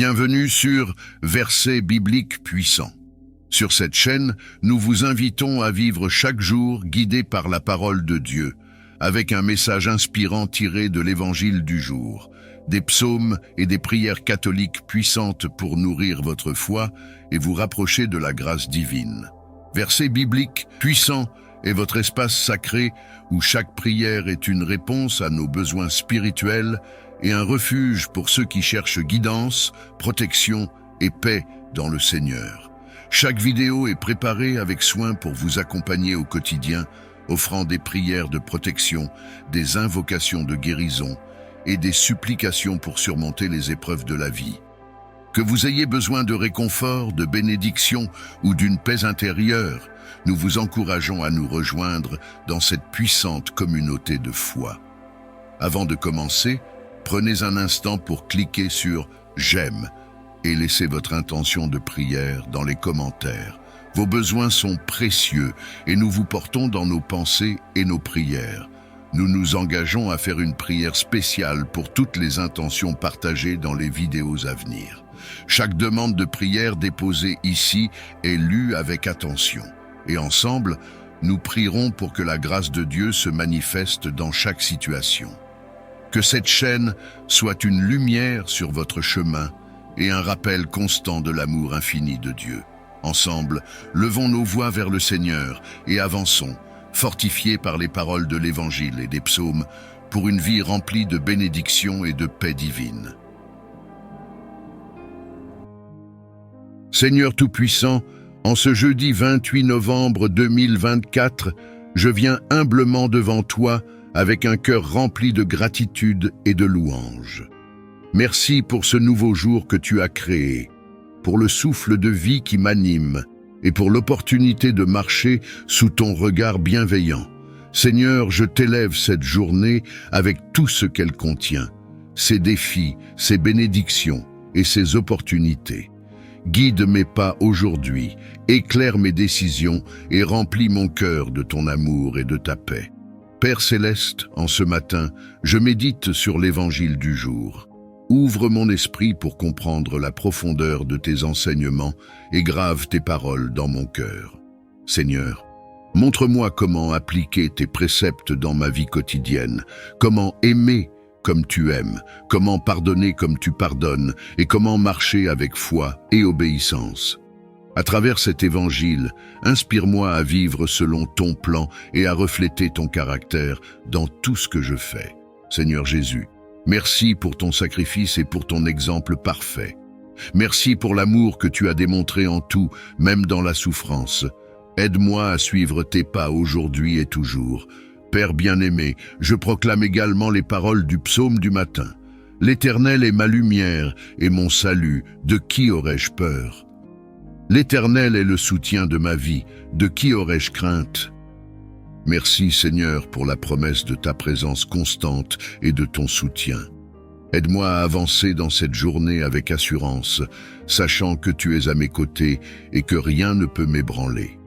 Bienvenue sur Versets bibliques puissants. Sur cette chaîne, nous vous invitons à vivre chaque jour guidé par la parole de Dieu, avec un message inspirant tiré de l'Évangile du jour, des psaumes et des prières catholiques puissantes pour nourrir votre foi et vous rapprocher de la grâce divine. Versets bibliques puissants est votre espace sacré où chaque prière est une réponse à nos besoins spirituels et un refuge pour ceux qui cherchent guidance, protection et paix dans le Seigneur. Chaque vidéo est préparée avec soin pour vous accompagner au quotidien, offrant des prières de protection, des invocations de guérison et des supplications pour surmonter les épreuves de la vie. Que vous ayez besoin de réconfort, de bénédiction ou d'une paix intérieure, nous vous encourageons à nous rejoindre dans cette puissante communauté de foi. Avant de commencer, prenez un instant pour cliquer sur « J'aime » et laissez votre intention de prière dans les commentaires. Vos besoins sont précieux et nous vous portons dans nos pensées et nos prières. Nous nous engageons à faire une prière spéciale pour toutes les intentions partagées dans les vidéos à venir. Chaque demande de prière déposée ici est lue avec attention. Et ensemble, nous prierons pour que la grâce de Dieu se manifeste dans chaque situation. Que cette chaîne soit une lumière sur votre chemin et un rappel constant de l'amour infini de Dieu. Ensemble, levons nos voix vers le Seigneur et avançons, fortifiés par les paroles de l'Évangile et des psaumes, pour une vie remplie de bénédictions et de paix divine. Seigneur Tout-Puissant, en ce jeudi 28 novembre 2024, je viens humblement devant toi avec un cœur rempli de gratitude et de louange. Merci pour ce nouveau jour que tu as créé, pour le souffle de vie qui m'anime et pour l'opportunité de marcher sous ton regard bienveillant. Seigneur, je t'élève cette journée avec tout ce qu'elle contient, ses défis, ses bénédictions et ses opportunités. Guide mes pas aujourd'hui, éclaire mes décisions et remplis mon cœur de ton amour et de ta paix. Père céleste, en ce matin, je médite sur l'Évangile du jour. Ouvre mon esprit pour comprendre la profondeur de tes enseignements et grave tes paroles dans mon cœur. Seigneur, montre-moi comment appliquer tes préceptes dans ma vie quotidienne, comment aimer comme tu aimes, comment pardonner comme tu pardonnes et comment marcher avec foi et obéissance. À travers cet évangile, inspire-moi à vivre selon ton plan et à refléter ton caractère dans tout ce que je fais. Seigneur Jésus, merci pour ton sacrifice et pour ton exemple parfait. Merci pour l'amour que tu as démontré en tout, même dans la souffrance. Aide-moi à suivre tes pas aujourd'hui et toujours. Père bien-aimé, je proclame également les paroles du psaume du matin. L'Éternel est ma lumière et mon salut, de qui aurais-je peur ? L'Éternel est le soutien de ma vie, de qui aurais-je crainte ? Merci Seigneur pour la promesse de ta présence constante et de ton soutien. Aide-moi à avancer dans cette journée avec assurance, sachant que tu es à mes côtés et que rien ne peut m'ébranler.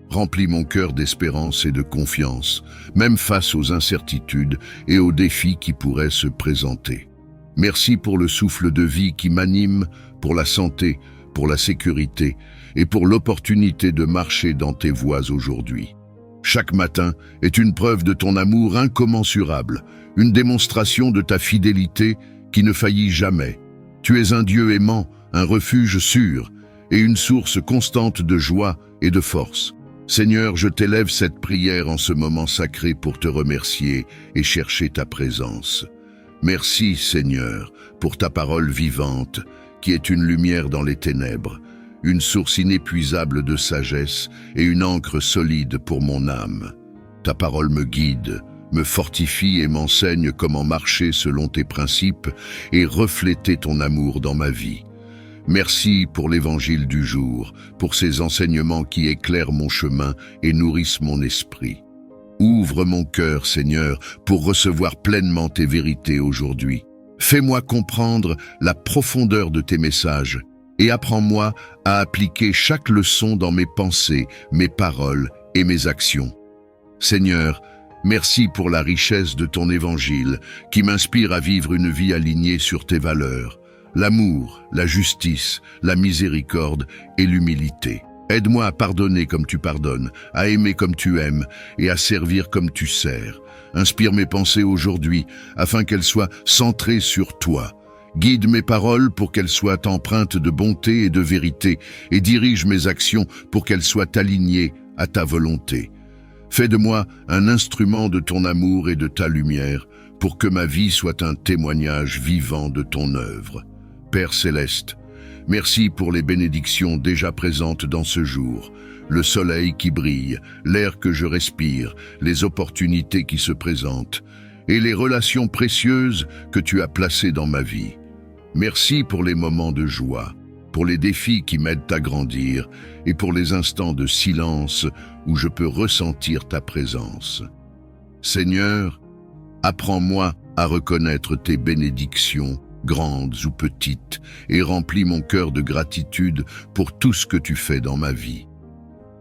Remplis mon cœur d'espérance et de confiance, même face aux incertitudes et aux défis qui pourraient se présenter. Merci pour le souffle de vie qui m'anime, pour la santé, pour la sécurité et pour l'opportunité de marcher dans tes voies aujourd'hui. Chaque matin est une preuve de ton amour incommensurable, une démonstration de ta fidélité qui ne faillit jamais. Tu es un Dieu aimant, un refuge sûr et une source constante de joie et de force. Seigneur, je t'élève cette prière en ce moment sacré pour te remercier et chercher ta présence. Merci, Seigneur, pour ta parole vivante, qui est une lumière dans les ténèbres, une source inépuisable de sagesse et une ancre solide pour mon âme. Ta parole me guide, me fortifie et m'enseigne comment marcher selon tes principes et refléter ton amour dans ma vie. Merci pour l'Évangile du jour, pour ces enseignements qui éclairent mon chemin et nourrissent mon esprit. Ouvre mon cœur, Seigneur, pour recevoir pleinement tes vérités aujourd'hui. Fais-moi comprendre la profondeur de tes messages et apprends-moi à appliquer chaque leçon dans mes pensées, mes paroles et mes actions. Seigneur, merci pour la richesse de ton évangile qui m'inspire à vivre une vie alignée sur tes valeurs. l'amour, la justice, la miséricorde et l'humilité. Aide-moi à pardonner comme tu pardonnes, à aimer comme tu aimes et à servir comme tu sers. Inspire mes pensées aujourd'hui afin qu'elles soient centrées sur toi. Guide mes paroles pour qu'elles soient empreintes de bonté et de vérité et dirige mes actions pour qu'elles soient alignées à ta volonté. Fais de moi un instrument de ton amour et de ta lumière pour que ma vie soit un témoignage vivant de ton œuvre. Père céleste, merci pour les bénédictions déjà présentes dans ce jour, le soleil qui brille, l'air que je respire, les opportunités qui se présentent et les relations précieuses que tu as placées dans ma vie. Merci pour les moments de joie, pour les défis qui m'aident à grandir et pour les instants de silence où je peux ressentir ta présence. Seigneur, apprends-moi à reconnaître tes bénédictions, grandes ou petites, et remplis mon cœur de gratitude pour tout ce que tu fais dans ma vie.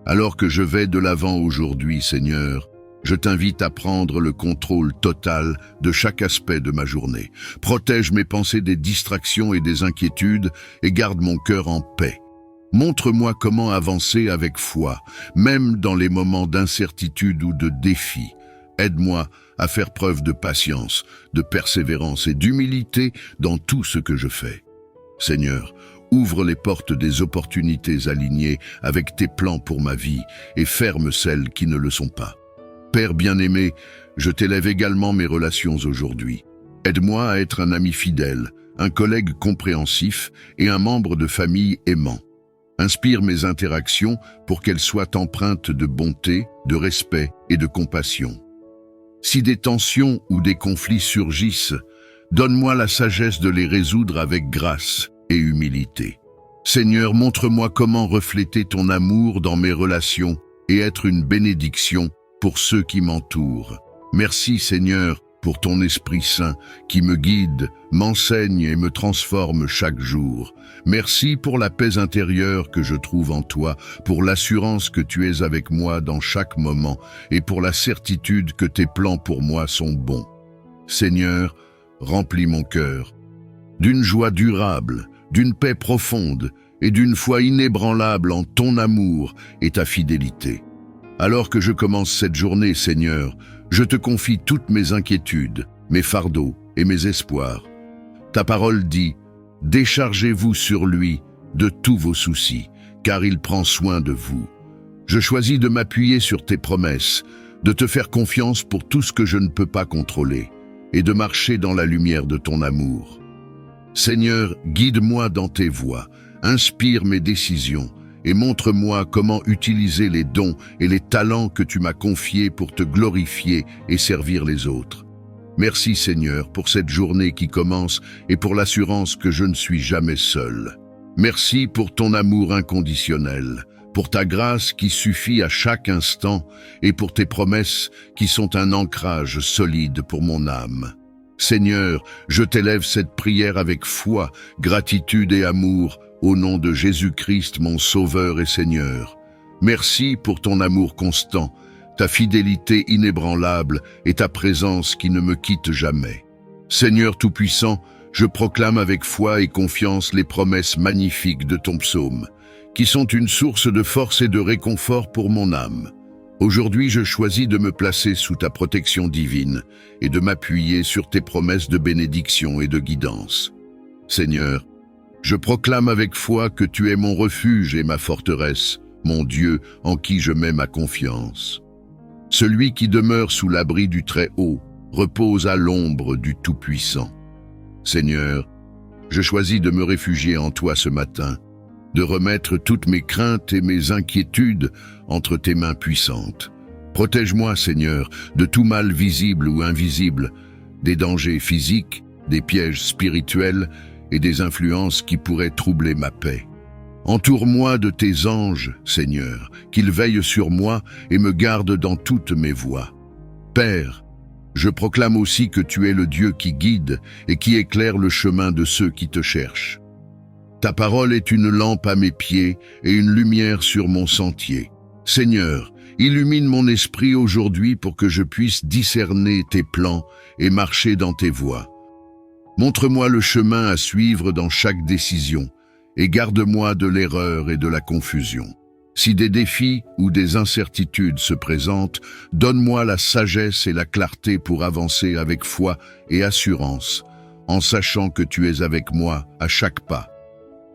Alors que je vais de l'avant aujourd'hui, Seigneur, je t'invite à prendre le contrôle total de chaque aspect de ma journée. Protège mes pensées des distractions et des inquiétudes et garde mon cœur en paix. Montre-moi comment avancer avec foi, même dans les moments d'incertitude ou de défi. Aide-moi à faire preuve de patience, de persévérance et d'humilité dans tout ce que je fais. Seigneur, ouvre les portes des opportunités alignées avec tes plans pour ma vie et ferme celles qui ne le sont pas. Père bien-aimé, je t'élève également mes relations aujourd'hui. Aide-moi à être un ami fidèle, un collègue compréhensif et un membre de famille aimant. Inspire mes interactions pour qu'elles soient empreintes de bonté, de respect et de compassion. Si des tensions ou des conflits surgissent, donne-moi la sagesse de les résoudre avec grâce et humilité. Seigneur, montre-moi comment refléter ton amour dans mes relations et être une bénédiction pour ceux qui m'entourent. Merci Seigneur pour ton Esprit Saint qui me guide, m'enseigne et me transforme chaque jour. Merci pour la paix intérieure que je trouve en toi, pour l'assurance que tu es avec moi dans chaque moment et pour la certitude que tes plans pour moi sont bons. Seigneur, remplis mon cœur d'une joie durable, d'une paix profonde et d'une foi inébranlable en ton amour et ta fidélité. Alors que je commence cette journée, Seigneur, je te confie toutes mes inquiétudes, mes fardeaux et mes espoirs. Ta parole dit « Déchargez-vous sur lui de tous vos soucis, car il prend soin de vous. » Je choisis de m'appuyer sur tes promesses, de te faire confiance pour tout ce que je ne peux pas contrôler, et de marcher dans la lumière de ton amour. Seigneur, guide-moi dans tes voies, inspire mes décisions, et montre-moi comment utiliser les dons et les talents que tu m'as confiés pour te glorifier et servir les autres. Merci Seigneur pour cette journée qui commence et pour l'assurance que je ne suis jamais seul. Merci pour ton amour inconditionnel, pour ta grâce qui suffit à chaque instant et pour tes promesses qui sont un ancrage solide pour mon âme. Seigneur, je t'élève cette prière avec foi, gratitude et amour, au nom de Jésus-Christ, mon Sauveur et Seigneur. Merci pour ton amour constant, ta fidélité inébranlable et ta présence qui ne me quitte jamais. Seigneur Tout-Puissant, je proclame avec foi et confiance les promesses magnifiques de ton psaume, qui sont une source de force et de réconfort pour mon âme. Aujourd'hui, je choisis de me placer sous ta protection divine et de m'appuyer sur tes promesses de bénédiction et de guidance. Seigneur, je proclame avec foi que tu es mon refuge et ma forteresse, mon Dieu en qui je mets ma confiance. Celui qui demeure sous l'abri du Très-Haut repose à l'ombre du Tout-Puissant. Seigneur, je choisis de me réfugier en toi ce matin, de remettre toutes mes craintes et mes inquiétudes entre tes mains puissantes. Protège-moi, Seigneur, de tout mal visible ou invisible, des dangers physiques, des pièges spirituels et des influences qui pourraient troubler ma paix. Entoure-moi de tes anges, Seigneur, qu'ils veillent sur moi et me gardent dans toutes mes voies. Père, je proclame aussi que tu es le Dieu qui guide et qui éclaire le chemin de ceux qui te cherchent. Ta parole est une lampe à mes pieds et une lumière sur mon sentier. Seigneur, illumine mon esprit aujourd'hui pour que je puisse discerner tes plans et marcher dans tes voies. Montre-moi le chemin à suivre dans chaque décision et garde-moi de l'erreur et de la confusion. Si des défis ou des incertitudes se présentent, donne-moi la sagesse et la clarté pour avancer avec foi et assurance, en sachant que tu es avec moi à chaque pas.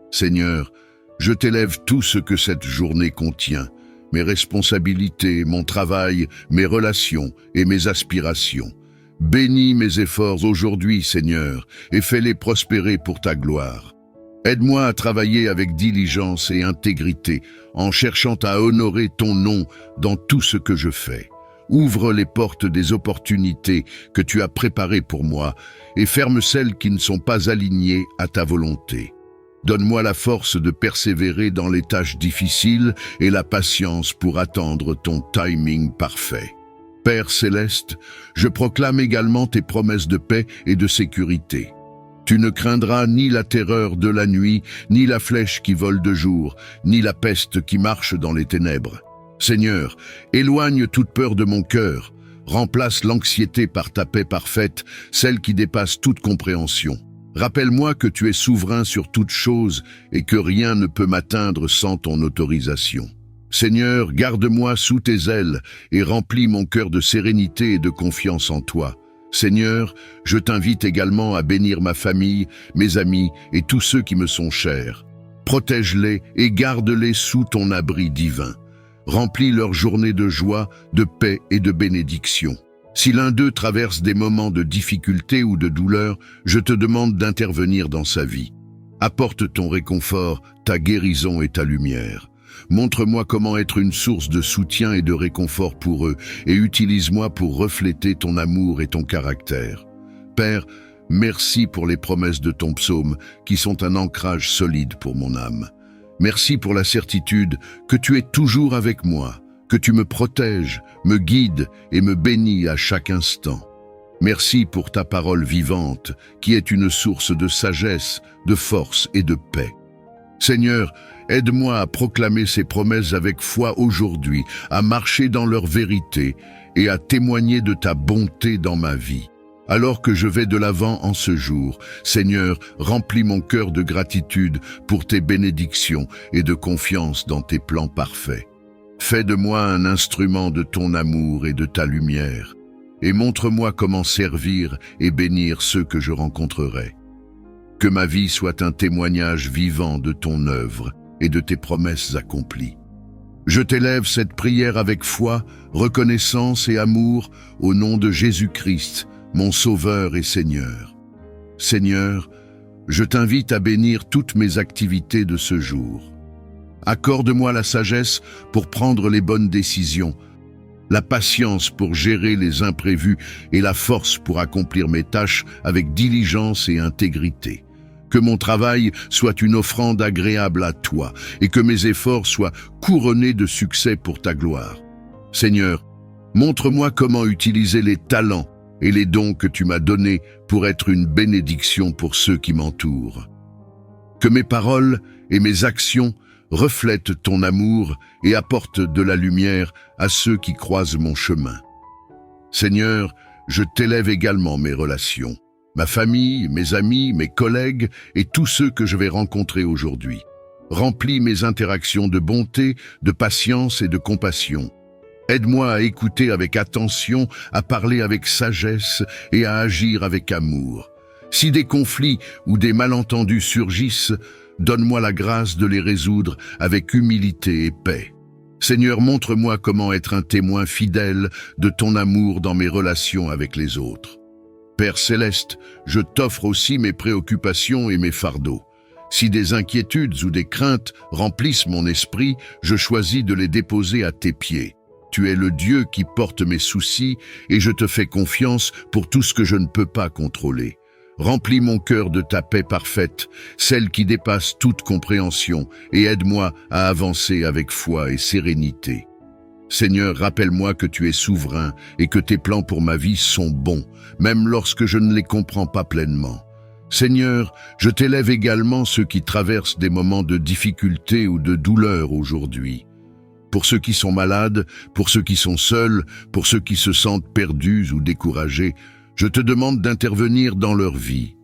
Seigneur, je t'élève tout ce que cette journée contient, mes responsabilités, mon travail, mes relations et mes aspirations. Bénis mes efforts aujourd'hui, Seigneur, et fais-les prospérer pour ta gloire. Aide-moi à travailler avec diligence et intégrité, en cherchant à honorer ton nom dans tout ce que je fais. Ouvre les portes des opportunités que tu as préparées pour moi et ferme celles qui ne sont pas alignées à ta volonté. Donne-moi la force de persévérer dans les tâches difficiles et la patience pour attendre ton timing parfait. Père céleste, je proclame également tes promesses de paix et de sécurité. Tu ne craindras ni la terreur de la nuit, ni la flèche qui vole de jour, ni la peste qui marche dans les ténèbres. Seigneur, éloigne toute peur de mon cœur, remplace l'anxiété par ta paix parfaite, celle qui dépasse toute compréhension. Rappelle-moi que tu es souverain sur toutes choses et que rien ne peut m'atteindre sans ton autorisation. Seigneur, garde-moi sous tes ailes et remplis mon cœur de sérénité et de confiance en toi. Seigneur, je t'invite également à bénir ma famille, mes amis et tous ceux qui me sont chers. Protège-les et garde-les sous ton abri divin. Remplis leur journée de joie, de paix et de bénédiction. Si l'un d'eux traverse des moments de difficulté ou de douleur, je te demande d'intervenir dans sa vie. Apporte ton réconfort, ta guérison et ta lumière. Montre-moi comment être une source de soutien et de réconfort pour eux, et utilise-moi pour refléter ton amour et ton caractère. Père, merci pour les promesses de ton psaume, qui sont un ancrage solide pour mon âme. Merci pour la certitude que tu es toujours avec moi, que tu me protèges, me guides et me bénis à chaque instant. Merci pour ta parole vivante, qui est une source de sagesse, de force et de paix. Seigneur, aide-moi à proclamer ces promesses avec foi aujourd'hui, à marcher dans leur vérité et à témoigner de ta bonté dans ma vie. Alors que je vais de l'avant en ce jour, Seigneur, remplis mon cœur de gratitude pour tes bénédictions et de confiance dans tes plans parfaits. Fais de moi un instrument de ton amour et de ta lumière, et montre-moi comment servir et bénir ceux que je rencontrerai. Que ma vie soit un témoignage vivant de ton œuvre et de tes promesses accomplies. Je t'élève cette prière avec foi, reconnaissance et amour au nom de Jésus-Christ, mon Sauveur et Seigneur. Seigneur, je t'invite à bénir toutes mes activités de ce jour. Accorde-moi la sagesse pour prendre les bonnes décisions, la patience pour gérer les imprévus et la force pour accomplir mes tâches avec diligence et intégrité. Que mon travail soit une offrande agréable à toi et que mes efforts soient couronnés de succès pour ta gloire. Seigneur, montre-moi comment utiliser les talents et les dons que tu m'as donnés pour être une bénédiction pour ceux qui m'entourent. Que mes paroles et mes actions reflètent ton amour et apportent de la lumière à ceux qui croisent mon chemin. Seigneur, je t'élève également mes relations, ma famille, mes amis, mes collègues et tous ceux que je vais rencontrer aujourd'hui. Remplis mes interactions de bonté, de patience et de compassion. Aide-moi à écouter avec attention, à parler avec sagesse et à agir avec amour. Si des conflits ou des malentendus surgissent, donne-moi la grâce de les résoudre avec humilité et paix. Seigneur, montre-moi comment être un témoin fidèle de ton amour dans mes relations avec les autres. Père céleste, je t'offre aussi mes préoccupations et mes fardeaux. Si des inquiétudes ou des craintes remplissent mon esprit, je choisis de les déposer à tes pieds. Tu es le Dieu qui porte mes soucis et je te fais confiance pour tout ce que je ne peux pas contrôler. Remplis mon cœur de ta paix parfaite, celle qui dépasse toute compréhension, et aide-moi à avancer avec foi et sérénité. Seigneur, rappelle-moi que tu es souverain et que tes plans pour ma vie sont bons, même lorsque je ne les comprends pas pleinement. Seigneur, je t'élève également ceux qui traversent des moments de difficulté ou de douleur aujourd'hui. Pour ceux qui sont malades, pour ceux qui sont seuls, pour ceux qui se sentent perdus ou découragés, je te demande d'intervenir dans leur vie.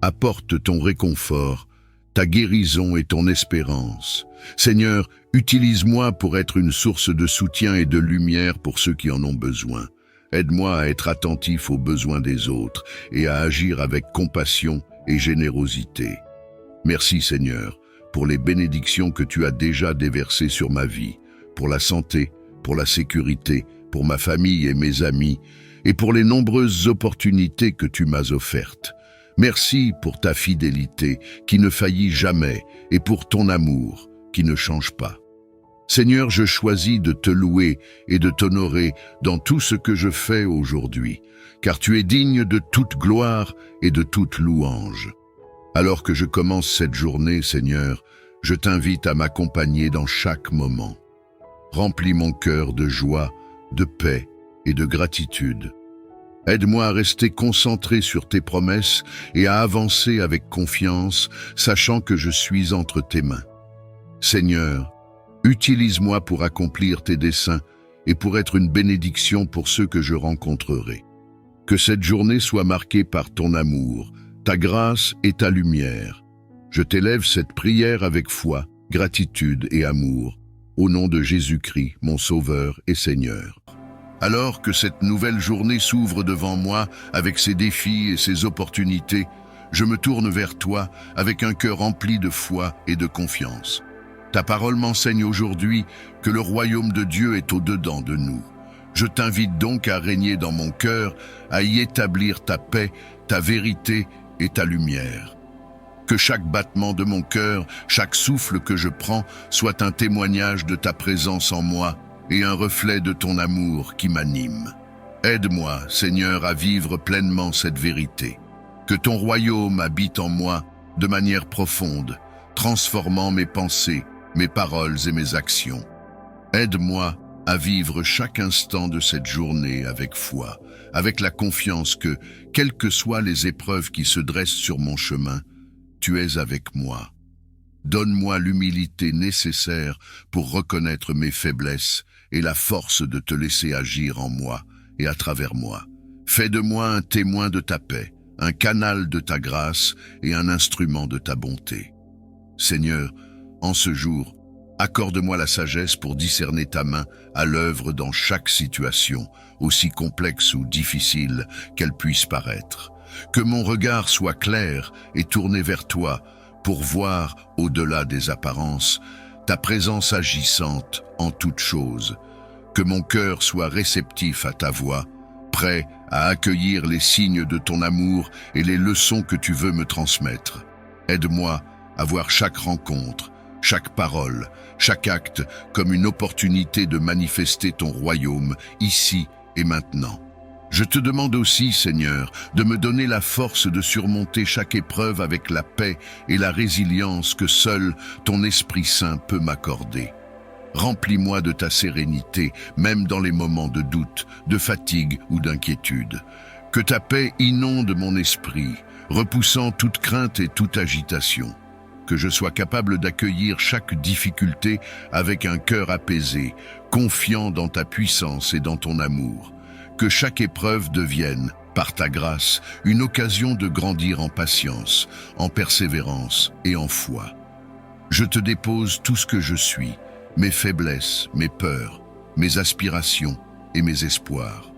apporte ton réconfort, ta guérison et ton espérance. Seigneur, utilise-moi pour être une source de soutien et de lumière pour ceux qui en ont besoin. Aide-moi à être attentif aux besoins des autres et à agir avec compassion et générosité. Merci Seigneur, pour les bénédictions que tu as déjà déversées sur ma vie, pour la santé, pour la sécurité, pour ma famille et mes amis, et pour les nombreuses opportunités que tu m'as offertes. Merci pour ta fidélité qui ne faillit jamais et pour ton amour qui ne change pas. Seigneur, je choisis de te louer et de t'honorer dans tout ce que je fais aujourd'hui, car tu es digne de toute gloire et de toute louange. Alors que je commence cette journée, Seigneur, je t'invite à m'accompagner dans chaque moment. Remplis mon cœur de joie, de paix et de gratitude. Aide-moi à rester concentré sur tes promesses et à avancer avec confiance, sachant que je suis entre tes mains. Seigneur, utilise-moi pour accomplir tes desseins et pour être une bénédiction pour ceux que je rencontrerai. Que cette journée soit marquée par ton amour, ta grâce et ta lumière. Je t'élève cette prière avec foi, gratitude et amour, au nom de Jésus-Christ, mon Sauveur et Seigneur. Alors que cette nouvelle journée s'ouvre devant moi avec ses défis et ses opportunités, je me tourne vers toi avec un cœur rempli de foi et de confiance. Ta parole m'enseigne aujourd'hui que le royaume de Dieu est au-dedans de nous. Je t'invite donc à régner dans mon cœur, à y établir ta paix, ta vérité et ta lumière. Que chaque battement de mon cœur, chaque souffle que je prends, soit un témoignage de ta présence en moi et un reflet de ton amour qui m'anime. Aide-moi, Seigneur, à vivre pleinement cette vérité. Que ton royaume habite en moi de manière profonde, transformant mes pensées, mes paroles et mes actions. Aide-moi à vivre chaque instant de cette journée avec foi, avec la confiance que, quelles que soient les épreuves qui se dressent sur mon chemin, tu es avec moi. Donne-moi l'humilité nécessaire pour reconnaître mes faiblesses et la force de te laisser agir en moi et à travers moi. Fais de moi un témoin de ta paix, un canal de ta grâce et un instrument de ta bonté. Seigneur, en ce jour, accorde-moi la sagesse pour discerner ta main à l'œuvre dans chaque situation, aussi complexe ou difficile qu'elle puisse paraître. Que mon regard soit clair et tourné vers toi pour voir, au-delà des apparences, ta présence agissante en toutes choses. Que mon cœur soit réceptif à ta voix, prêt à accueillir les signes de ton amour et les leçons que tu veux me transmettre. Aide-moi à voir chaque rencontre, chaque parole, chaque acte comme une opportunité de manifester ton royaume, ici et maintenant. Je te demande aussi, Seigneur, de me donner la force de surmonter chaque épreuve avec la paix et la résilience que seul ton Esprit Saint peut m'accorder. Remplis-moi de ta sérénité, même dans les moments de doute, de fatigue ou d'inquiétude. Que ta paix inonde mon esprit, repoussant toute crainte et toute agitation. Que je sois capable d'accueillir chaque difficulté avec un cœur apaisé, confiant dans ta puissance et dans ton amour. Que chaque épreuve devienne, par ta grâce, une occasion de grandir en patience, en persévérance et en foi. Je te dépose tout ce que je suis, mes faiblesses, mes peurs, mes aspirations et mes espoirs.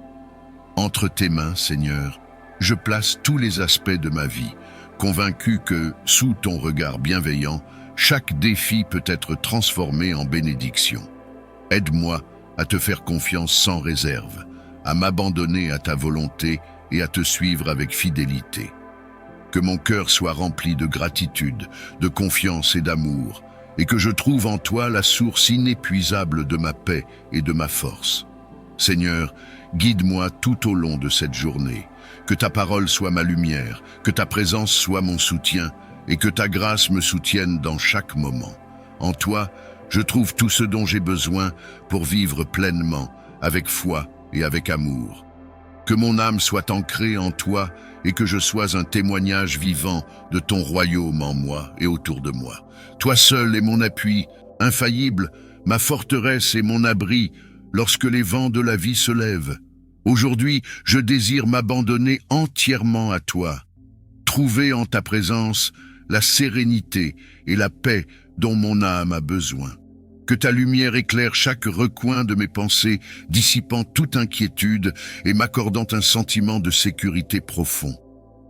Entre tes mains, Seigneur, je place tous les aspects de ma vie, convaincu que, sous ton regard bienveillant, chaque défi peut être transformé en bénédiction. Aide-moi à te faire confiance sans réserve, à m'abandonner à ta volonté et à te suivre avec fidélité. Que mon cœur soit rempli de gratitude, de confiance et d'amour, et que je trouve en toi la source inépuisable de ma paix et de ma force. Seigneur, guide-moi tout au long de cette journée. Que ta parole soit ma lumière, que ta présence soit mon soutien, et que ta grâce me soutienne dans chaque moment. En toi, je trouve tout ce dont j'ai besoin pour vivre pleinement, avec foi et avec amour. Que mon âme soit ancrée en toi et que je sois un témoignage vivant de ton royaume en moi et autour de moi. Toi seul est mon appui, infaillible, ma forteresse et mon abri lorsque les vents de la vie se lèvent. Aujourd'hui, je désire m'abandonner entièrement à toi. trouver en ta présence la sérénité et la paix dont mon âme a besoin. Que ta lumière éclaire chaque recoin de mes pensées, dissipant toute inquiétude et m'accordant un sentiment de sécurité profond.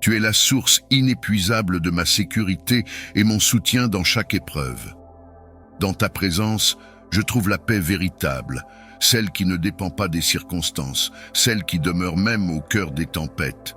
Tu es la source inépuisable de ma sécurité et mon soutien dans chaque épreuve. Dans ta présence, je trouve la paix véritable, celle qui ne dépend pas des circonstances, celle qui demeure même au cœur des tempêtes.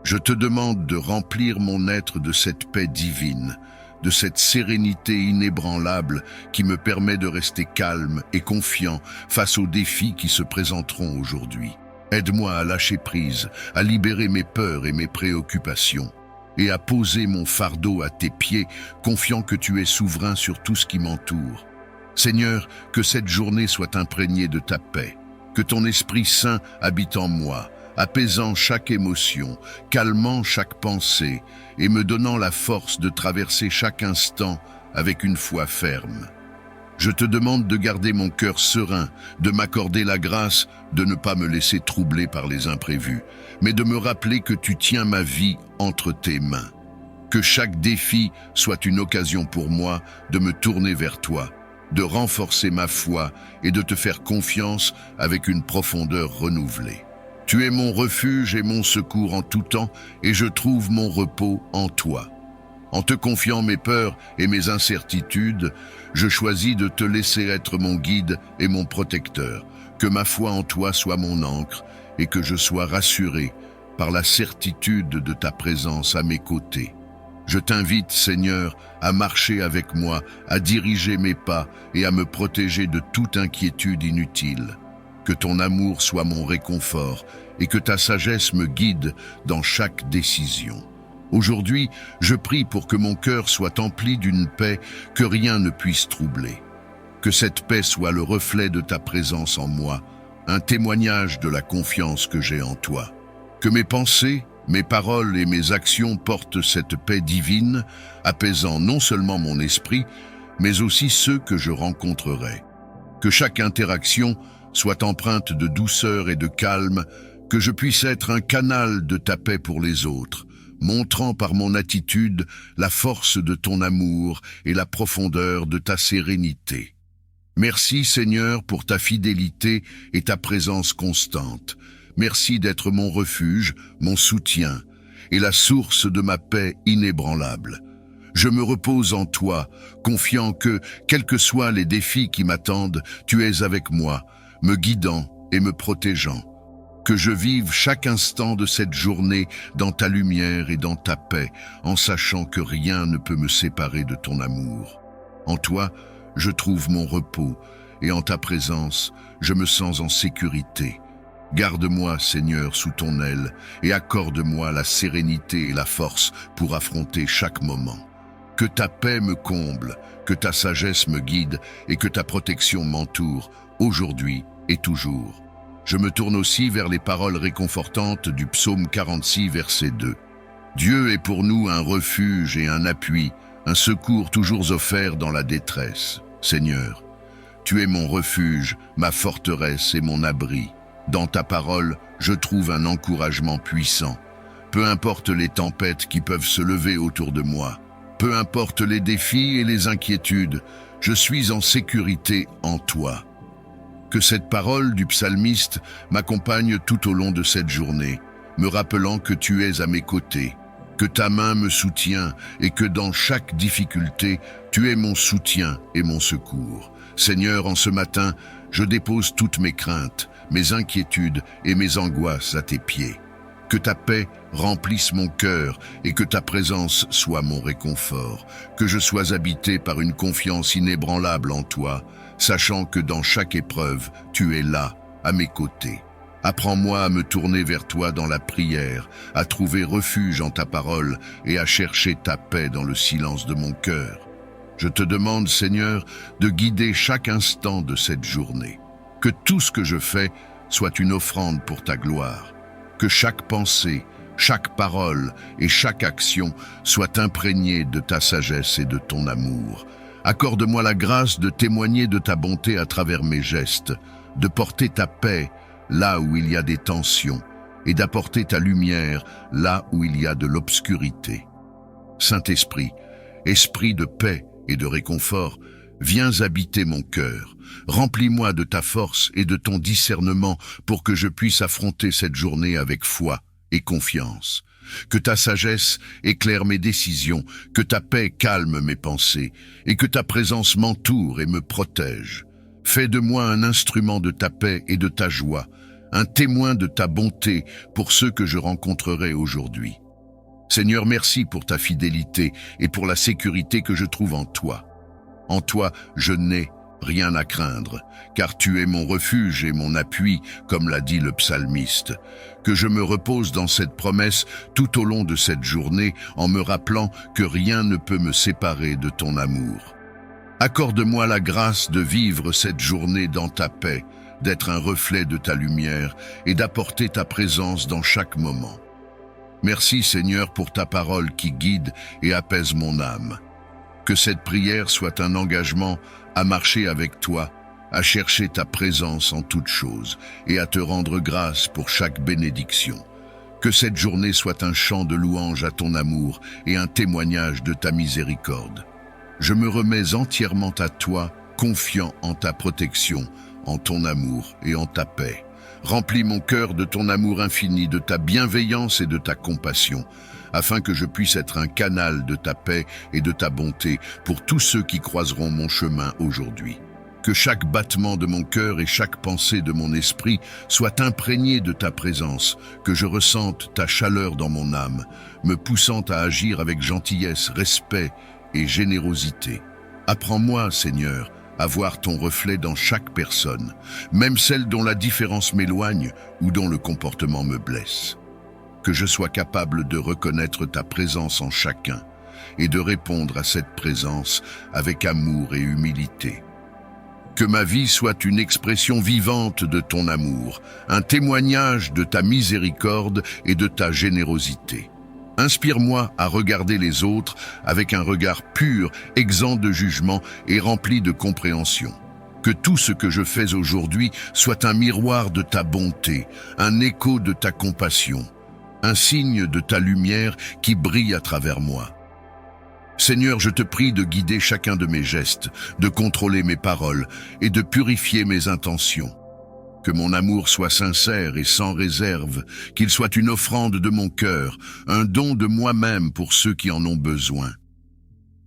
Je te demande de remplir mon être de cette paix divine, de cette sérénité inébranlable qui me permet de rester calme et confiant face aux défis qui se présenteront aujourd'hui. Aide-moi à lâcher prise, à libérer mes peurs et mes préoccupations, et à poser mon fardeau à tes pieds, confiant que tu es souverain sur tout ce qui m'entoure. Seigneur, que cette journée soit imprégnée de ta paix, que ton Esprit Saint habite en moi, apaisant chaque émotion, calmant chaque pensée et me donnant la force de traverser chaque instant avec une foi ferme. Je te demande de garder mon cœur serein, de m'accorder la grâce de ne pas me laisser troubler par les imprévus, mais de me rappeler que tu tiens ma vie entre tes mains. Que chaque défi soit une occasion pour moi de me tourner vers toi, de renforcer ma foi et de te faire confiance avec une profondeur renouvelée. Tu es mon refuge et mon secours en tout temps, et je trouve mon repos en toi. En te confiant mes peurs et mes incertitudes, je choisis de te laisser être mon guide et mon protecteur, que ma foi en toi soit mon ancre et que je sois rassuré par la certitude de ta présence à mes côtés. Je t'invite, Seigneur, à marcher avec moi, à diriger mes pas et à me protéger de toute inquiétude inutile. Que ton amour soit mon réconfort et que ta sagesse me guide dans chaque décision. Aujourd'hui, je prie pour que mon cœur soit empli d'une paix que rien ne puisse troubler. Que cette paix soit le reflet de ta présence en moi, un témoignage de la confiance que j'ai en toi. Que mes pensées, mes paroles et mes actions portent cette paix divine, apaisant non seulement mon esprit, mais aussi ceux que je rencontrerai. Que chaque interaction soit empreinte de douceur et de calme, que je puisse être un canal de ta paix pour les autres, montrant par mon attitude la force de ton amour et la profondeur de ta sérénité. Merci Seigneur pour ta fidélité et ta présence constante. Merci d'être mon refuge, mon soutien et la source de ma paix inébranlable. Je me repose en toi, confiant que, quels que soient les défis qui m'attendent, tu es avec moi, me guidant et me protégeant. Que je vive chaque instant de cette journée dans ta lumière et dans ta paix, en sachant que rien ne peut me séparer de ton amour. En toi, je trouve mon repos, et en ta présence, je me sens en sécurité. Garde-moi, Seigneur, sous ton aile, et accorde-moi la sérénité et la force pour affronter chaque moment. Que ta paix me comble, que ta sagesse me guide, et que ta protection m'entoure, aujourd'hui et toujours. Je me tourne aussi vers les paroles réconfortantes du psaume 46, verset 2. Dieu est pour nous un refuge et un appui, un secours toujours offert dans la détresse. Seigneur, tu es mon refuge, ma forteresse et mon abri. Dans ta parole, je trouve un encouragement puissant. Peu importe les tempêtes qui peuvent se lever autour de moi, peu importe les défis et les inquiétudes, je suis en sécurité en toi. Que cette parole du psalmiste m'accompagne tout au long de cette journée, me rappelant que tu es à mes côtés, que ta main me soutient et que dans chaque difficulté, tu es mon soutien et mon secours. Seigneur, en ce matin, je dépose toutes mes craintes, mes inquiétudes et mes angoisses à tes pieds. Que ta paix remplisse mon cœur et que ta présence soit mon réconfort, que je sois habité par une confiance inébranlable en toi, sachant que dans chaque épreuve, tu es là, à mes côtés. Apprends-moi à me tourner vers toi dans la prière, à trouver refuge en ta parole et à chercher ta paix dans le silence de mon cœur. Je te demande, Seigneur, de guider chaque instant de cette journée. Que tout ce que je fais soit une offrande pour ta gloire. Que chaque pensée, chaque parole et chaque action soient imprégnées de ta sagesse et de ton amour. Accorde-moi la grâce de témoigner de ta bonté à travers mes gestes, de porter ta paix là où il y a des tensions et d'apporter ta lumière là où il y a de l'obscurité. Saint-Esprit, esprit de paix et de réconfort, viens habiter mon cœur. Remplis-moi de ta force et de ton discernement pour que je puisse affronter cette journée avec foi et confiance. Que ta sagesse éclaire mes décisions, que ta paix calme mes pensées et que ta présence m'entoure et me protège. Fais de moi un instrument de ta paix et de ta joie, un témoin de ta bonté pour ceux que je rencontrerai aujourd'hui. Seigneur, merci pour ta fidélité et pour la sécurité que je trouve en toi. En toi, je n'ai rien à craindre, car tu es mon refuge et mon appui, comme l'a dit le psalmiste. Que je me repose dans cette promesse tout au long de cette journée, en me rappelant que rien ne peut me séparer de ton amour. Accorde-moi la grâce de vivre cette journée dans ta paix, d'être un reflet de ta lumière et d'apporter ta présence dans chaque moment. Merci Seigneur pour ta parole qui guide et apaise mon âme. Que cette prière soit un engagement à marcher avec toi, à chercher ta présence en toutes choses et à te rendre grâce pour chaque bénédiction. Que cette journée soit un chant de louange à ton amour et un témoignage de ta miséricorde. Je me remets entièrement à toi, confiant en ta protection, en ton amour et en ta paix. Remplis mon cœur de ton amour infini, de ta bienveillance et de ta compassion, afin que je puisse être un canal de ta paix et de ta bonté pour tous ceux qui croiseront mon chemin aujourd'hui. Que chaque battement de mon cœur et chaque pensée de mon esprit soit imprégné de ta présence, que je ressente ta chaleur dans mon âme, me poussant à agir avec gentillesse, respect et générosité. Apprends-moi, Seigneur, à voir ton reflet dans chaque personne, même celle dont la différence m'éloigne ou dont le comportement me blesse. Que je sois capable de reconnaître ta présence en chacun et de répondre à cette présence avec amour et humilité. Que ma vie soit une expression vivante de ton amour, un témoignage de ta miséricorde et de ta générosité. Inspire-moi à regarder les autres avec un regard pur, exempt de jugement et rempli de compréhension. Que tout ce que je fais aujourd'hui soit un miroir de ta bonté, un écho de ta compassion, un signe de ta lumière qui brille à travers moi. Seigneur, je te prie de guider chacun de mes gestes, de contrôler mes paroles et de purifier mes intentions. Que mon amour soit sincère et sans réserve, qu'il soit une offrande de mon cœur, un don de moi-même pour ceux qui en ont besoin.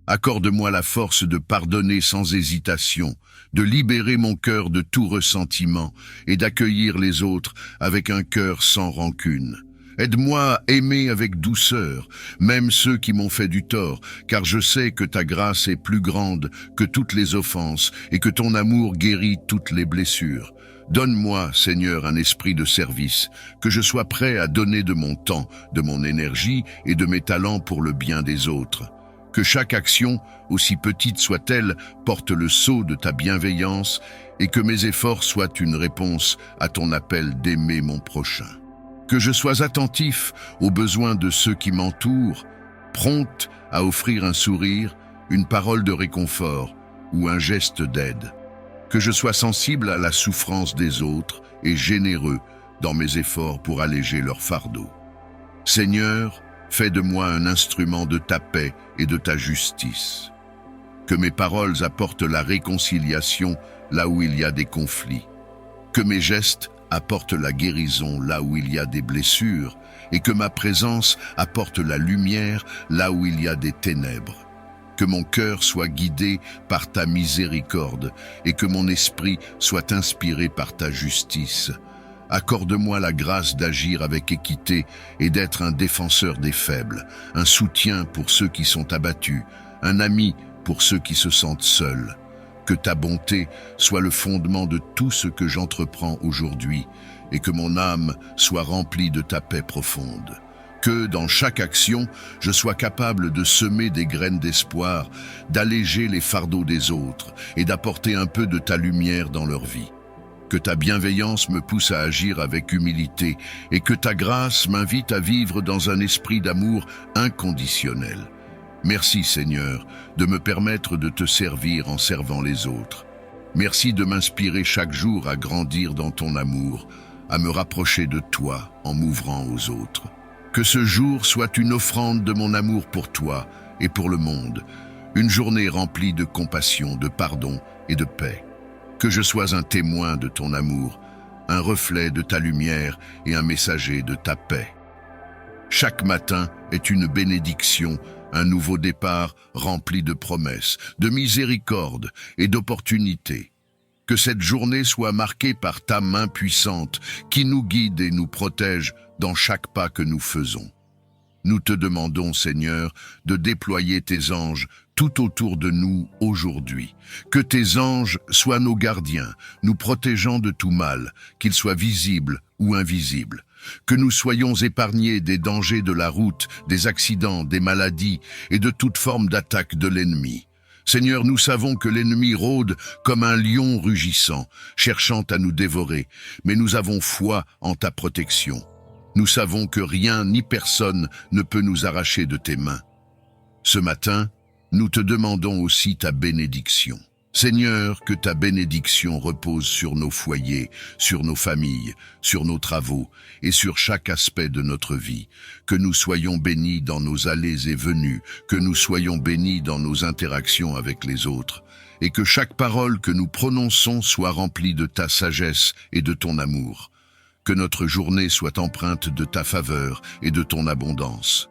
Accorde-moi la force de pardonner sans hésitation, de libérer mon cœur de tout ressentiment et d'accueillir les autres avec un cœur sans rancune. Aide-moi à aimer avec douceur, même ceux qui m'ont fait du tort, car je sais que ta grâce est plus grande que toutes les offenses et que ton amour guérit toutes les blessures. Donne-moi, Seigneur, un esprit de service, que je sois prêt à donner de mon temps, de mon énergie et de mes talents pour le bien des autres. Que chaque action, aussi petite soit-elle, porte le sceau de ta bienveillance et que mes efforts soient une réponse à ton appel d'aimer mon prochain. Que je sois attentif aux besoins de ceux qui m'entourent, prompt à offrir un sourire, une parole de réconfort ou un geste d'aide. Que je sois sensible à la souffrance des autres et généreux dans mes efforts pour alléger leur fardeau. Seigneur, fais de moi un instrument de ta paix et de ta justice. Que mes paroles apportent la réconciliation là où il y a des conflits. Que mes gestes apportent la guérison là où il y a des blessures et que ma présence apporte la lumière là où il y a des ténèbres. Que mon cœur soit guidé par ta miséricorde et que mon esprit soit inspiré par ta justice. Accorde-moi la grâce d'agir avec équité et d'être un défenseur des faibles, un soutien pour ceux qui sont abattus, un ami pour ceux qui se sentent seuls. Que ta bonté soit le fondement de tout ce que j'entreprends aujourd'hui et que mon âme soit remplie de ta paix profonde. Que, dans chaque action, je sois capable de semer des graines d'espoir, d'alléger les fardeaux des autres et d'apporter un peu de ta lumière dans leur vie. Que ta bienveillance me pousse à agir avec humilité et que ta grâce m'invite à vivre dans un esprit d'amour inconditionnel. Merci Seigneur de me permettre de te servir en servant les autres. Merci de m'inspirer chaque jour à grandir dans ton amour, à me rapprocher de toi en m'ouvrant aux autres. Que ce jour soit une offrande de mon amour pour toi et pour le monde, une journée remplie de compassion, de pardon et de paix. Que je sois un témoin de ton amour, un reflet de ta lumière et un messager de ta paix. Chaque matin est une bénédiction, un nouveau départ rempli de promesses, de miséricorde et d'opportunités. Que cette journée soit marquée par ta main puissante qui nous guide et nous protège dans chaque pas que nous faisons. Nous te demandons, Seigneur, de déployer tes anges tout autour de nous aujourd'hui. Que tes anges soient nos gardiens, nous protégeant de tout mal, qu'il soit visible ou invisible. Que nous soyons épargnés des dangers de la route, des accidents, des maladies et de toute forme d'attaque de l'ennemi. Seigneur, nous savons que l'ennemi rôde comme un lion rugissant, cherchant à nous dévorer, mais nous avons foi en ta protection. Nous savons que rien ni personne ne peut nous arracher de tes mains. Ce matin, nous te demandons aussi ta bénédiction. Seigneur, que ta bénédiction repose sur nos foyers, sur nos familles, sur nos travaux et sur chaque aspect de notre vie. Que nous soyons bénis dans nos allées et venues, que nous soyons bénis dans nos interactions avec les autres, et que chaque parole que nous prononçons soit remplie de ta sagesse et de ton amour. Que notre journée soit empreinte de ta faveur et de ton abondance.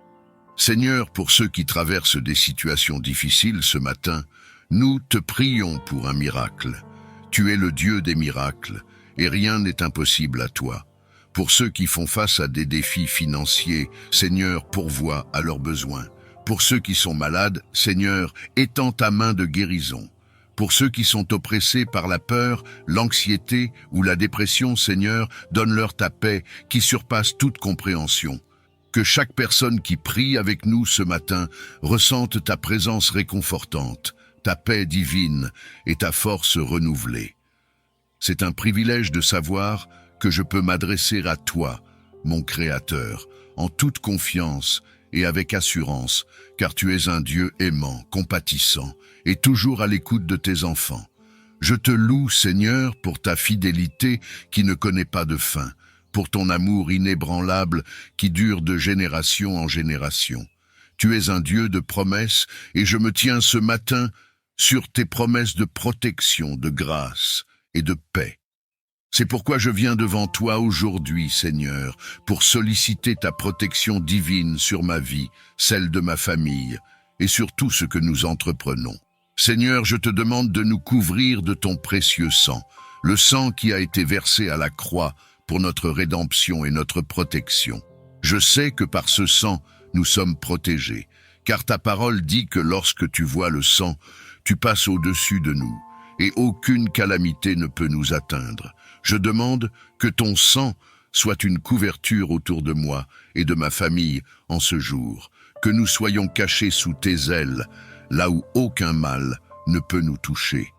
Seigneur, pour ceux qui traversent des situations difficiles ce matin, nous te prions pour un miracle. Tu es le Dieu des miracles, et rien n'est impossible à toi. Pour ceux qui font face à des défis financiers, Seigneur, pourvois à leurs besoins. Pour ceux qui sont malades, Seigneur, étends ta main de guérison. Pour ceux qui sont oppressés par la peur, l'anxiété ou la dépression, Seigneur, donne-leur ta paix qui surpasse toute compréhension. Que chaque personne qui prie avec nous ce matin ressente ta présence réconfortante, ta paix divine et ta force renouvelée. C'est un privilège de savoir que je peux m'adresser à toi, mon Créateur, en toute confiance et avec assurance, car tu es un Dieu aimant, compatissant et toujours à l'écoute de tes enfants. Je te loue, Seigneur, pour ta fidélité qui ne connaît pas de fin, pour ton amour inébranlable qui dure de génération en génération. Tu es un Dieu de promesses et je me tiens ce matin sur tes promesses de protection, de grâce et de paix. C'est pourquoi je viens devant toi aujourd'hui, Seigneur, pour solliciter ta protection divine sur ma vie, celle de ma famille et sur tout ce que nous entreprenons. Seigneur, je te demande de nous couvrir de ton précieux sang, le sang qui a été versé à la croix pour notre rédemption et notre protection. Je sais que par ce sang, nous sommes protégés, car ta parole dit que lorsque tu vois le sang, tu passes au-dessus de nous, et aucune calamité ne peut nous atteindre. Je demande que ton sang soit une couverture autour de moi et de ma famille en ce jour, que nous soyons cachés sous tes ailes, là où aucun mal ne peut nous toucher.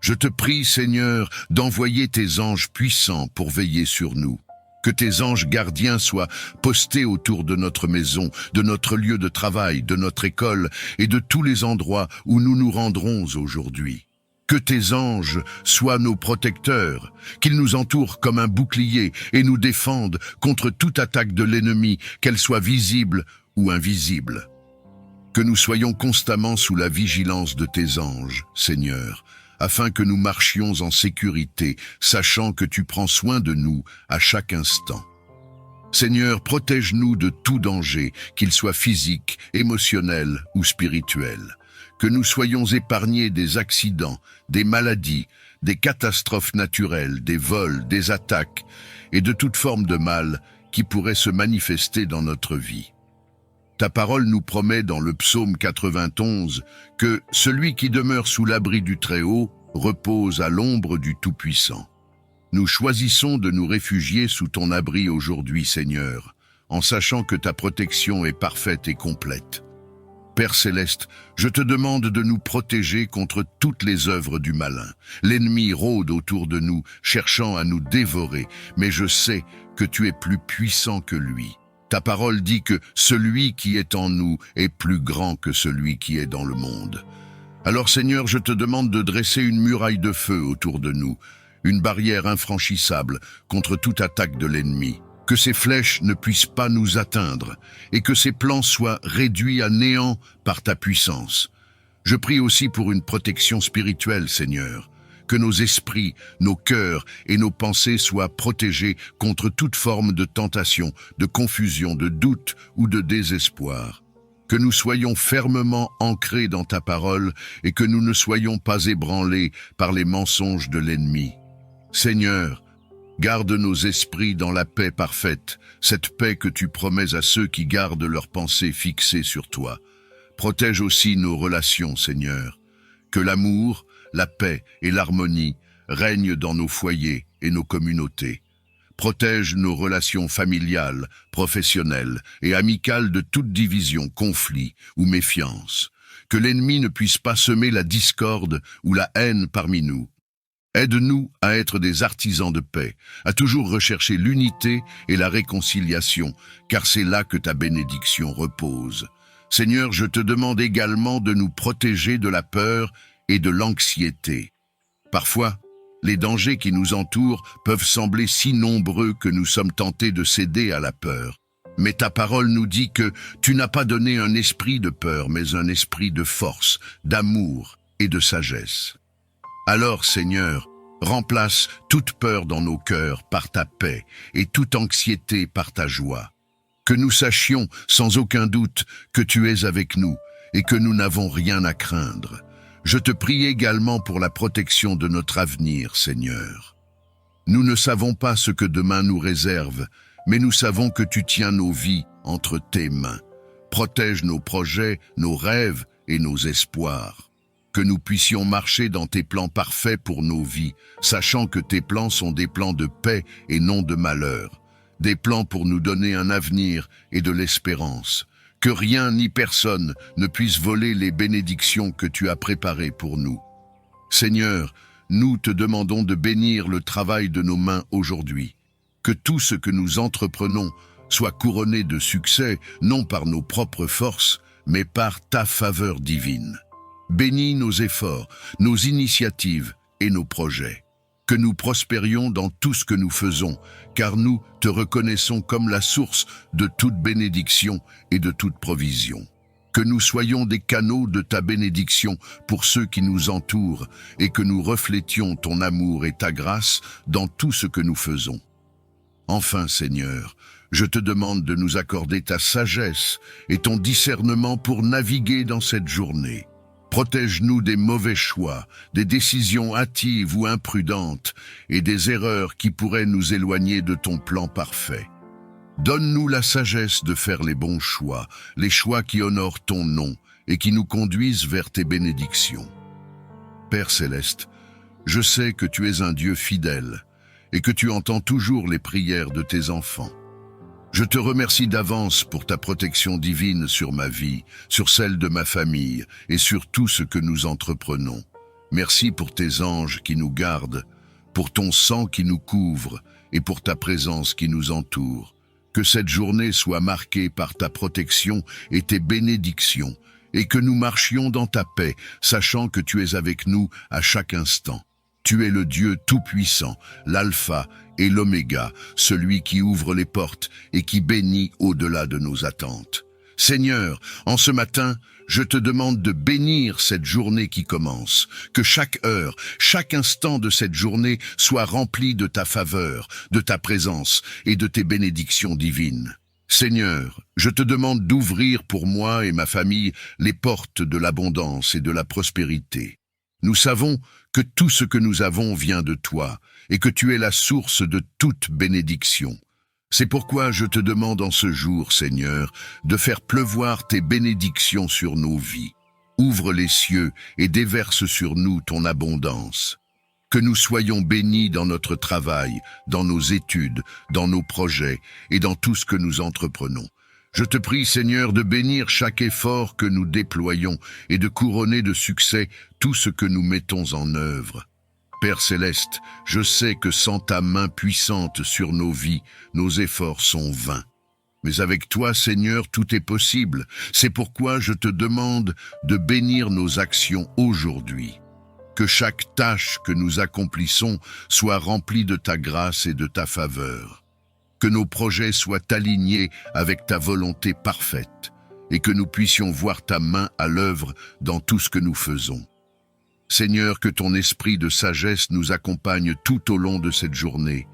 Je te prie, Seigneur, d'envoyer tes anges puissants pour veiller sur nous. Que tes anges gardiens soient postés autour de notre maison, de notre lieu de travail, de notre école et de tous les endroits où nous nous rendrons aujourd'hui. Que tes anges soient nos protecteurs, qu'ils nous entourent comme un bouclier et nous défendent contre toute attaque de l'ennemi, qu'elle soit visible ou invisible. Que nous soyons constamment sous la vigilance de tes anges, Seigneur, afin que nous marchions en sécurité, sachant que tu prends soin de nous à chaque instant. Seigneur, protège-nous de tout danger, qu'il soit physique, émotionnel ou spirituel. Que nous soyons épargnés des accidents, des maladies, des catastrophes naturelles, des vols, des attaques et de toute forme de mal qui pourrait se manifester dans notre vie. Ta parole nous promet dans le psaume 91 que celui qui demeure sous l'abri du Très-Haut repose à l'ombre du Tout-Puissant. Nous choisissons de nous réfugier sous ton abri aujourd'hui, Seigneur, en sachant que ta protection est parfaite et complète. Père céleste, je te demande de nous protéger contre toutes les œuvres du malin. L'ennemi rôde autour de nous, cherchant à nous dévorer, mais je sais que tu es plus puissant que lui. Ta parole dit que celui qui est en nous est plus grand que celui qui est dans le monde. Alors Seigneur, je te demande de dresser une muraille de feu autour de nous, une barrière infranchissable contre toute attaque de l'ennemi. Que ces flèches ne puissent pas nous atteindre et que ces plans soient réduits à néant par ta puissance. Je prie aussi pour une protection spirituelle, Seigneur, que nos esprits, nos cœurs et nos pensées soient protégés contre toute forme de tentation, de confusion, de doute ou de désespoir. Que nous soyons fermement ancrés dans ta parole et que nous ne soyons pas ébranlés par les mensonges de l'ennemi. Seigneur, garde nos esprits dans la paix parfaite, cette paix que tu promets à ceux qui gardent leurs pensées fixées sur toi. Protège aussi nos relations, Seigneur. Que l'amour, la paix et l'harmonie règnent dans nos foyers et nos communautés. Protège nos relations familiales, professionnelles et amicales de toute division, conflit ou méfiance. Que l'ennemi ne puisse pas semer la discorde ou la haine parmi nous. Aide-nous à être des artisans de paix, à toujours rechercher l'unité et la réconciliation, car c'est là que ta bénédiction repose. Seigneur, je te demande également de nous protéger de la peur et de l'anxiété. Parfois, les dangers qui nous entourent peuvent sembler si nombreux que nous sommes tentés de céder à la peur. Mais ta parole nous dit que tu n'as pas donné un esprit de peur, mais un esprit de force, d'amour et de sagesse. Alors, Seigneur, remplace toute peur dans nos cœurs par ta paix et toute anxiété par ta joie. Que nous sachions sans aucun doute que tu es avec nous et que nous n'avons rien à craindre. Je te prie également pour la protection de notre avenir, Seigneur. Nous ne savons pas ce que demain nous réserve, mais nous savons que tu tiens nos vies entre tes mains. Protège nos projets, nos rêves et nos espoirs. Que nous puissions marcher dans tes plans parfaits pour nos vies, sachant que tes plans sont des plans de paix et non de malheur. Des plans pour nous donner un avenir et de l'espérance. Que rien ni personne ne puisse voler les bénédictions que tu as préparées pour nous. Seigneur, nous te demandons de bénir le travail de nos mains aujourd'hui. Que tout ce que nous entreprenons soit couronné de succès, non par nos propres forces, mais par ta faveur divine. Bénis nos efforts, nos initiatives et nos projets. Que nous prospérions dans tout ce que nous faisons, car nous te reconnaissons comme la source de toute bénédiction et de toute provision. Que nous soyons des canaux de ta bénédiction pour ceux qui nous entourent et que nous reflétions ton amour et ta grâce dans tout ce que nous faisons. Enfin, Seigneur, je te demande de nous accorder ta sagesse et ton discernement pour naviguer dans cette journée. Protège-nous des mauvais choix, des décisions hâtives ou imprudentes et des erreurs qui pourraient nous éloigner de ton plan parfait. Donne-nous la sagesse de faire les bons choix, les choix qui honorent ton nom et qui nous conduisent vers tes bénédictions. Père céleste, je sais que tu es un Dieu fidèle et que tu entends toujours les prières de tes enfants. Je te remercie d'avance pour ta protection divine sur ma vie, sur celle de ma famille et sur tout ce que nous entreprenons. Merci pour tes anges qui nous gardent, pour ton sang qui nous couvre et pour ta présence qui nous entoure. Que cette journée soit marquée par ta protection et tes bénédictions et que nous marchions dans ta paix, sachant que tu es avec nous à chaque instant. Tu es le Dieu tout-puissant, l'Alpha et l'Oméga, celui qui ouvre les portes et qui bénit au-delà de nos attentes. Seigneur, en ce matin, je te demande de bénir cette journée qui commence, que chaque heure, chaque instant de cette journée soit rempli de ta faveur, de ta présence et de tes bénédictions divines. Seigneur, je te demande d'ouvrir pour moi et ma famille les portes de l'abondance et de la prospérité. Nous savons que tout ce que nous avons vient de toi et que tu es la source de toute bénédiction. C'est pourquoi je te demande en ce jour, Seigneur, de faire pleuvoir tes bénédictions sur nos vies. Ouvre les cieux et déverse sur nous ton abondance. Que nous soyons bénis dans notre travail, dans nos études, dans nos projets et dans tout ce que nous entreprenons. Je te prie, Seigneur, de bénir chaque effort que nous déployons et de couronner de succès tout ce que nous mettons en œuvre. Père céleste, je sais que sans ta main puissante sur nos vies, nos efforts sont vains. Mais avec toi, Seigneur, tout est possible. C'est pourquoi je te demande de bénir nos actions aujourd'hui. Que chaque tâche que nous accomplissons soit remplie de ta grâce et de ta faveur. Que nos projets soient alignés avec ta volonté parfaite et que nous puissions voir ta main à l'œuvre dans tout ce que nous faisons. Seigneur, que ton esprit de sagesse nous accompagne tout au long de cette journée,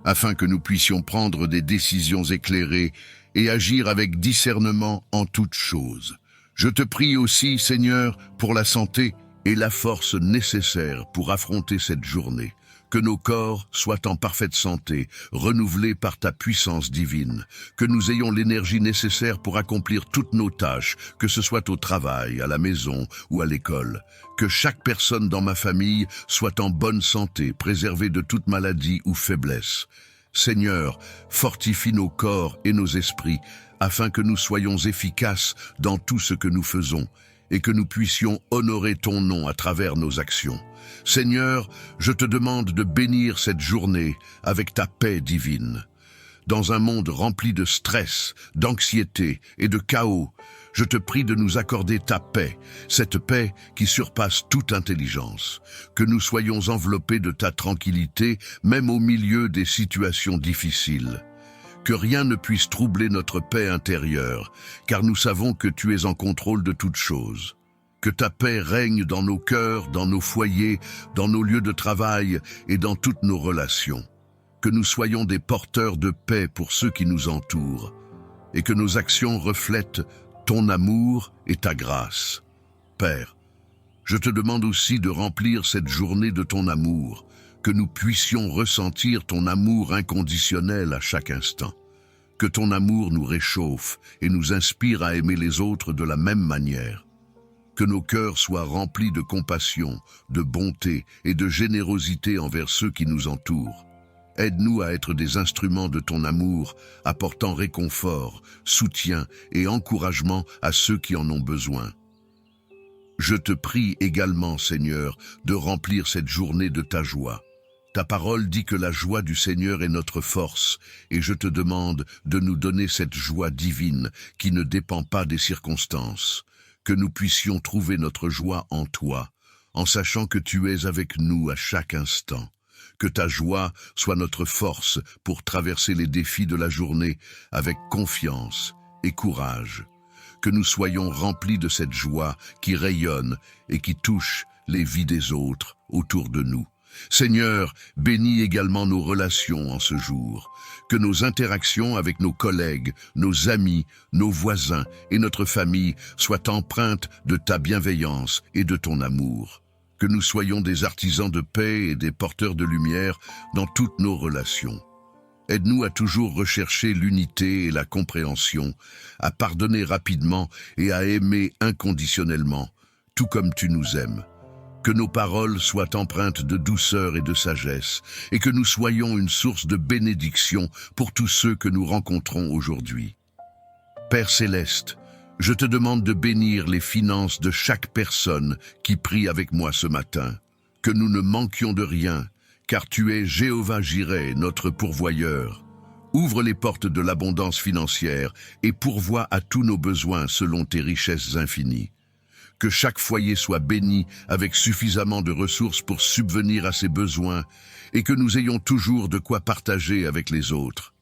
afin que nous puissions prendre des décisions éclairées et agir avec discernement en toutes choses. Je te prie aussi, Seigneur, pour la santé et la force nécessaires pour affronter cette journée. Que nos corps soient en parfaite santé, renouvelés par ta puissance divine. Que nous ayons l'énergie nécessaire pour accomplir toutes nos tâches, que ce soit au travail, à la maison ou à l'école. Que chaque personne dans ma famille soit en bonne santé, préservée de toute maladie ou faiblesse. Seigneur, fortifie nos corps et nos esprits, afin que nous soyons efficaces dans tout ce que nous faisons, et que nous puissions honorer ton nom à travers nos actions. Seigneur, je te demande de bénir cette journée avec ta paix divine. Dans un monde rempli de stress, d'anxiété et de chaos, je te prie de nous accorder ta paix, cette paix qui surpasse toute intelligence. Que nous soyons enveloppés de ta tranquillité, même au milieu des situations difficiles. Que rien ne puisse troubler notre paix intérieure, car nous savons que tu es en contrôle de toutes choses. Que ta paix règne dans nos cœurs, dans nos foyers, dans nos lieux de travail et dans toutes nos relations. Que nous soyons des porteurs de paix pour ceux qui nous entourent, et que nos actions reflètent ton amour et ta grâce. Père, je te demande aussi de remplir cette journée de ton amour, que nous puissions ressentir ton amour inconditionnel à chaque instant. Que ton amour nous réchauffe et nous inspire à aimer les autres de la même manière. Que nos cœurs soient remplis de compassion, de bonté et de générosité envers ceux qui nous entourent. Aide-nous à être des instruments de ton amour, apportant réconfort, soutien et encouragement à ceux qui en ont besoin. Je te prie également, Seigneur, de remplir cette journée de ta joie. Ta parole dit que la joie du Seigneur est notre force, et je te demande de nous donner cette joie divine qui ne dépend pas des circonstances. Que nous puissions trouver notre joie en toi, en sachant que tu es avec nous à chaque instant. Que ta joie soit notre force pour traverser les défis de la journée avec confiance et courage. Que nous soyons remplis de cette joie qui rayonne et qui touche les vies des autres autour de nous. Seigneur, bénis également nos relations en ce jour. Que nos interactions avec nos collègues, nos amis, nos voisins et notre famille soient empreintes de ta bienveillance et de ton amour. Que nous soyons des artisans de paix et des porteurs de lumière dans toutes nos relations. Aide-nous à toujours rechercher l'unité et la compréhension, à pardonner rapidement et à aimer inconditionnellement, tout comme tu nous aimes. Que nos paroles soient empreintes de douceur et de sagesse, et que nous soyons une source de bénédiction pour tous ceux que nous rencontrons aujourd'hui. Père céleste, je te demande de bénir les finances de chaque personne qui prie avec moi ce matin, que nous ne manquions de rien, car tu es Jéhovah Jireh, notre pourvoyeur. Ouvre les portes de l'abondance financière et pourvois à tous nos besoins selon tes richesses infinies. Que chaque foyer soit béni avec suffisamment de ressources pour subvenir à ses besoins et que nous ayons toujours de quoi partager avec les autres.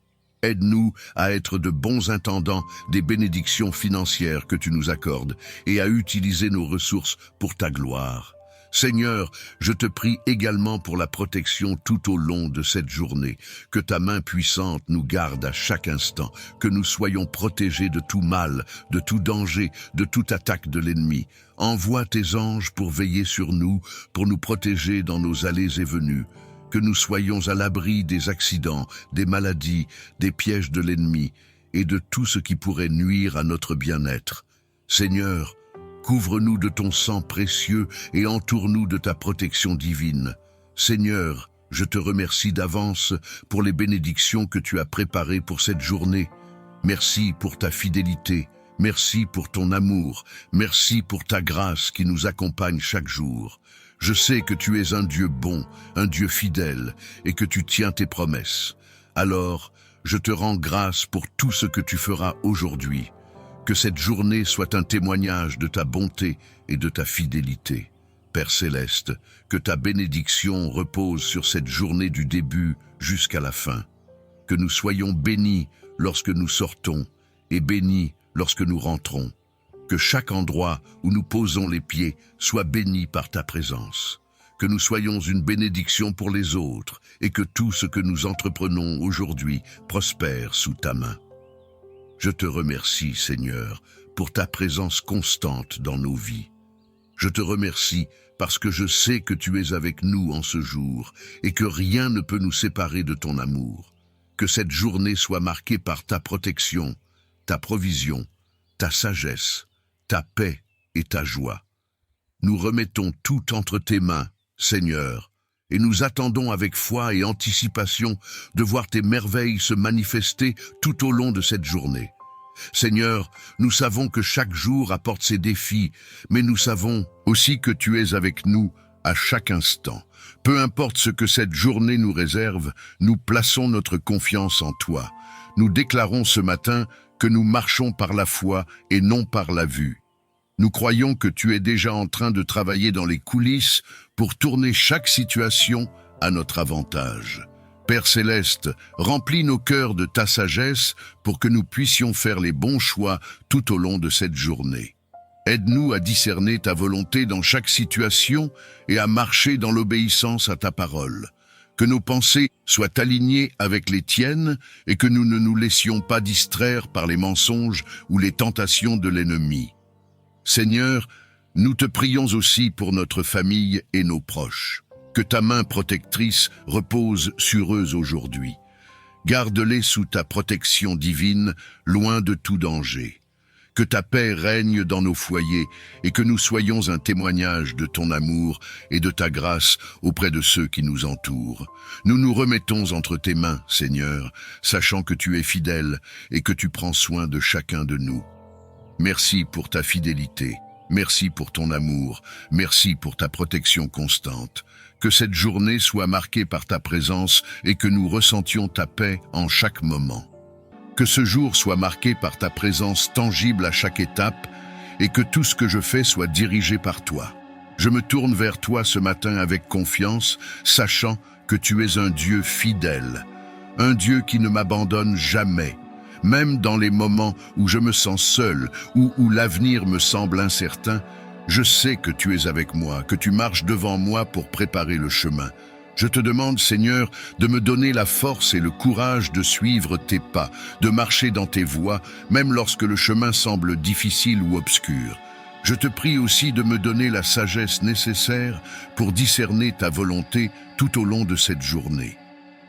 Aide-nous à être de bons intendants des bénédictions financières que tu nous accordes et à utiliser nos ressources pour ta gloire. Seigneur, je te prie également pour la protection tout au long de cette journée, que ta main puissante nous garde à chaque instant, que nous soyons protégés de tout mal, de tout danger, de toute attaque de l'ennemi. Envoie tes anges pour veiller sur nous, pour nous protéger dans nos allées et venues, que nous soyons à l'abri des accidents, des maladies, des pièges de l'ennemi et de tout ce qui pourrait nuire à notre bien-être. Seigneur, couvre-nous de ton sang précieux et entoure-nous de ta protection divine. Seigneur, je te remercie d'avance pour les bénédictions que tu as préparées pour cette journée. Merci pour ta fidélité, merci pour ton amour, merci pour ta grâce qui nous accompagne chaque jour. Je sais que tu es un Dieu bon, un Dieu fidèle, et que tu tiens tes promesses. Alors, je te rends grâce pour tout ce que tu feras aujourd'hui. Que cette journée soit un témoignage de ta bonté et de ta fidélité. Père céleste, que ta bénédiction repose sur cette journée du début jusqu'à la fin. Que nous soyons bénis lorsque nous sortons et bénis lorsque nous rentrons. Que chaque endroit où nous posons les pieds soit béni par ta présence. Que nous soyons une bénédiction pour les autres et que tout ce que nous entreprenons aujourd'hui prospère sous ta main. Je te remercie, Seigneur, pour ta présence constante dans nos vies. Je te remercie parce que je sais que tu es avec nous en ce jour et que rien ne peut nous séparer de ton amour. Que cette journée soit marquée par ta protection, ta provision, ta sagesse, ta paix et ta joie. Nous remettons tout entre tes mains, Seigneur, et nous attendons avec foi et anticipation de voir tes merveilles se manifester tout au long de cette journée. Seigneur, nous savons que chaque jour apporte ses défis, mais nous savons aussi que tu es avec nous à chaque instant. Peu importe ce que cette journée nous réserve, nous plaçons notre confiance en toi. Nous déclarons ce matin que nous marchons par la foi et non par la vue. Nous croyons que tu es déjà en train de travailler dans les coulisses pour tourner chaque situation à notre avantage. Père céleste, remplis nos cœurs de ta sagesse pour que nous puissions faire les bons choix tout au long de cette journée. Aide-nous à discerner ta volonté dans chaque situation et à marcher dans l'obéissance à ta parole. Que nos pensées soient alignées avec les tiennes et que nous ne nous laissions pas distraire par les mensonges ou les tentations de l'ennemi. Seigneur, nous te prions aussi pour notre famille et nos proches. Que ta main protectrice repose sur eux aujourd'hui. Garde-les sous ta protection divine, loin de tout danger. Que ta paix règne dans nos foyers et que nous soyons un témoignage de ton amour et de ta grâce auprès de ceux qui nous entourent. Nous nous remettons entre tes mains, Seigneur, sachant que tu es fidèle et que tu prends soin de chacun de nous. Merci pour ta fidélité, merci pour ton amour, merci pour ta protection constante. Que cette journée soit marquée par ta présence et que nous ressentions ta paix en chaque moment. Que ce jour soit marqué par ta présence tangible à chaque étape et que tout ce que je fais soit dirigé par toi. Je me tourne vers toi ce matin avec confiance, sachant que tu es un Dieu fidèle, un Dieu qui ne m'abandonne jamais, même dans les moments où je me sens seul ou où l'avenir me semble incertain. Je sais que tu es avec moi, que tu marches devant moi pour préparer le chemin. Je te demande, Seigneur, de me donner la force et le courage de suivre tes pas, de marcher dans tes voies, même lorsque le chemin semble difficile ou obscur. Je te prie aussi de me donner la sagesse nécessaire pour discerner ta volonté tout au long de cette journée.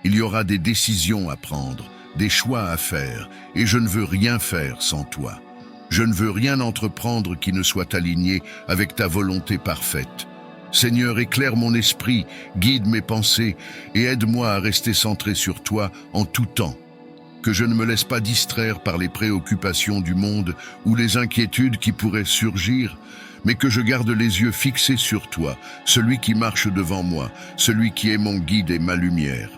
Il y aura des décisions à prendre, des choix à faire, et je ne veux rien faire sans toi. Je ne veux rien entreprendre qui ne soit aligné avec ta volonté parfaite. Seigneur, éclaire mon esprit, guide mes pensées et aide-moi à rester centré sur toi en tout temps. Que je ne me laisse pas distraire par les préoccupations du monde ou les inquiétudes qui pourraient surgir, mais que je garde les yeux fixés sur toi, celui qui marche devant moi, celui qui est mon guide et ma lumière.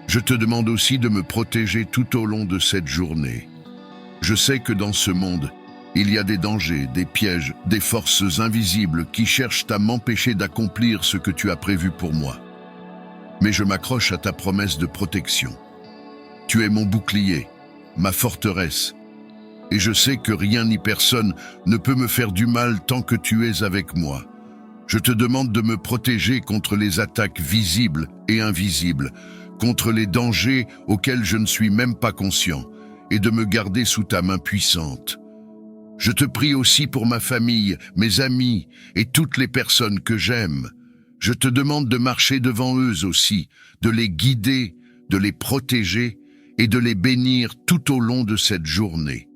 Je te demande aussi de me protéger tout au long de cette journée. Je sais que dans ce monde, il y a des dangers, des pièges, des forces invisibles qui cherchent à m'empêcher d'accomplir ce que tu as prévu pour moi. Mais je m'accroche à ta promesse de protection. Tu es mon bouclier, ma forteresse, et je sais que rien ni personne ne peut me faire du mal tant que tu es avec moi. Je te demande de me protéger contre les attaques visibles et invisibles, contre les dangers auxquels je ne suis même pas conscient, et de me garder sous ta main puissante. Je te prie aussi pour ma famille, mes amis et toutes les personnes que j'aime. Je te demande de marcher devant eux aussi, de les guider, de les protéger et de les bénir tout au long de cette journée.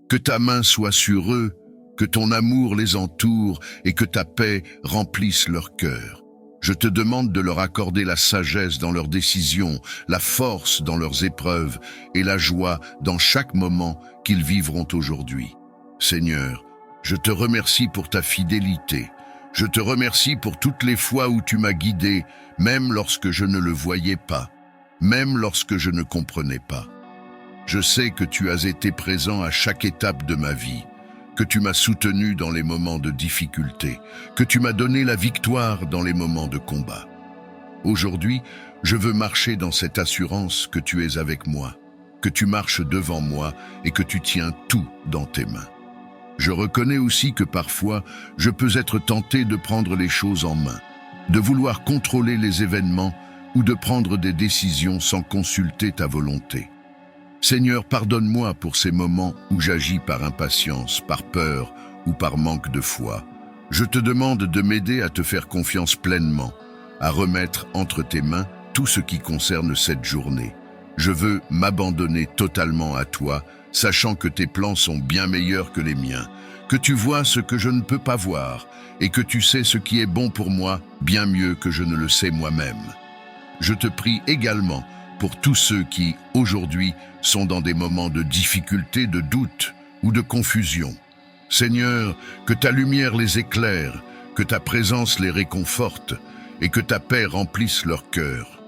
Que ta main soit sur eux, que ton amour les entoure et que ta paix remplisse leur cœur. Je te demande de leur accorder la sagesse dans leurs décisions, la force dans leurs épreuves et la joie dans chaque moment qu'ils vivront aujourd'hui. Seigneur, je te remercie pour ta fidélité. Je te remercie pour toutes les fois où tu m'as guidé, même lorsque je ne le voyais pas, même lorsque je ne comprenais pas. Je sais que tu as été présent à chaque étape de ma vie, que tu m'as soutenu dans les moments de difficulté, que tu m'as donné la victoire dans les moments de combat. Aujourd'hui, je veux marcher dans cette assurance que tu es avec moi, que tu marches devant moi et que tu tiens tout dans tes mains. Je reconnais aussi que parfois, je peux être tenté de prendre les choses en main, de vouloir contrôler les événements ou de prendre des décisions sans consulter ta volonté. Seigneur, pardonne-moi pour ces moments où j'agis par impatience, par peur ou par manque de foi. Je te demande de m'aider à te faire confiance pleinement, à remettre entre tes mains tout ce qui concerne cette journée. Je veux m'abandonner totalement à toi, sachant que tes plans sont bien meilleurs que les miens, que tu vois ce que je ne peux pas voir et que tu sais ce qui est bon pour moi bien mieux que je ne le sais moi-même. Je te prie également pour tous ceux qui, aujourd'hui, sont dans des moments de difficulté, de doute ou de confusion. Seigneur, que ta lumière les éclaire, que ta présence les réconforte et que ta paix remplisse leur cœur.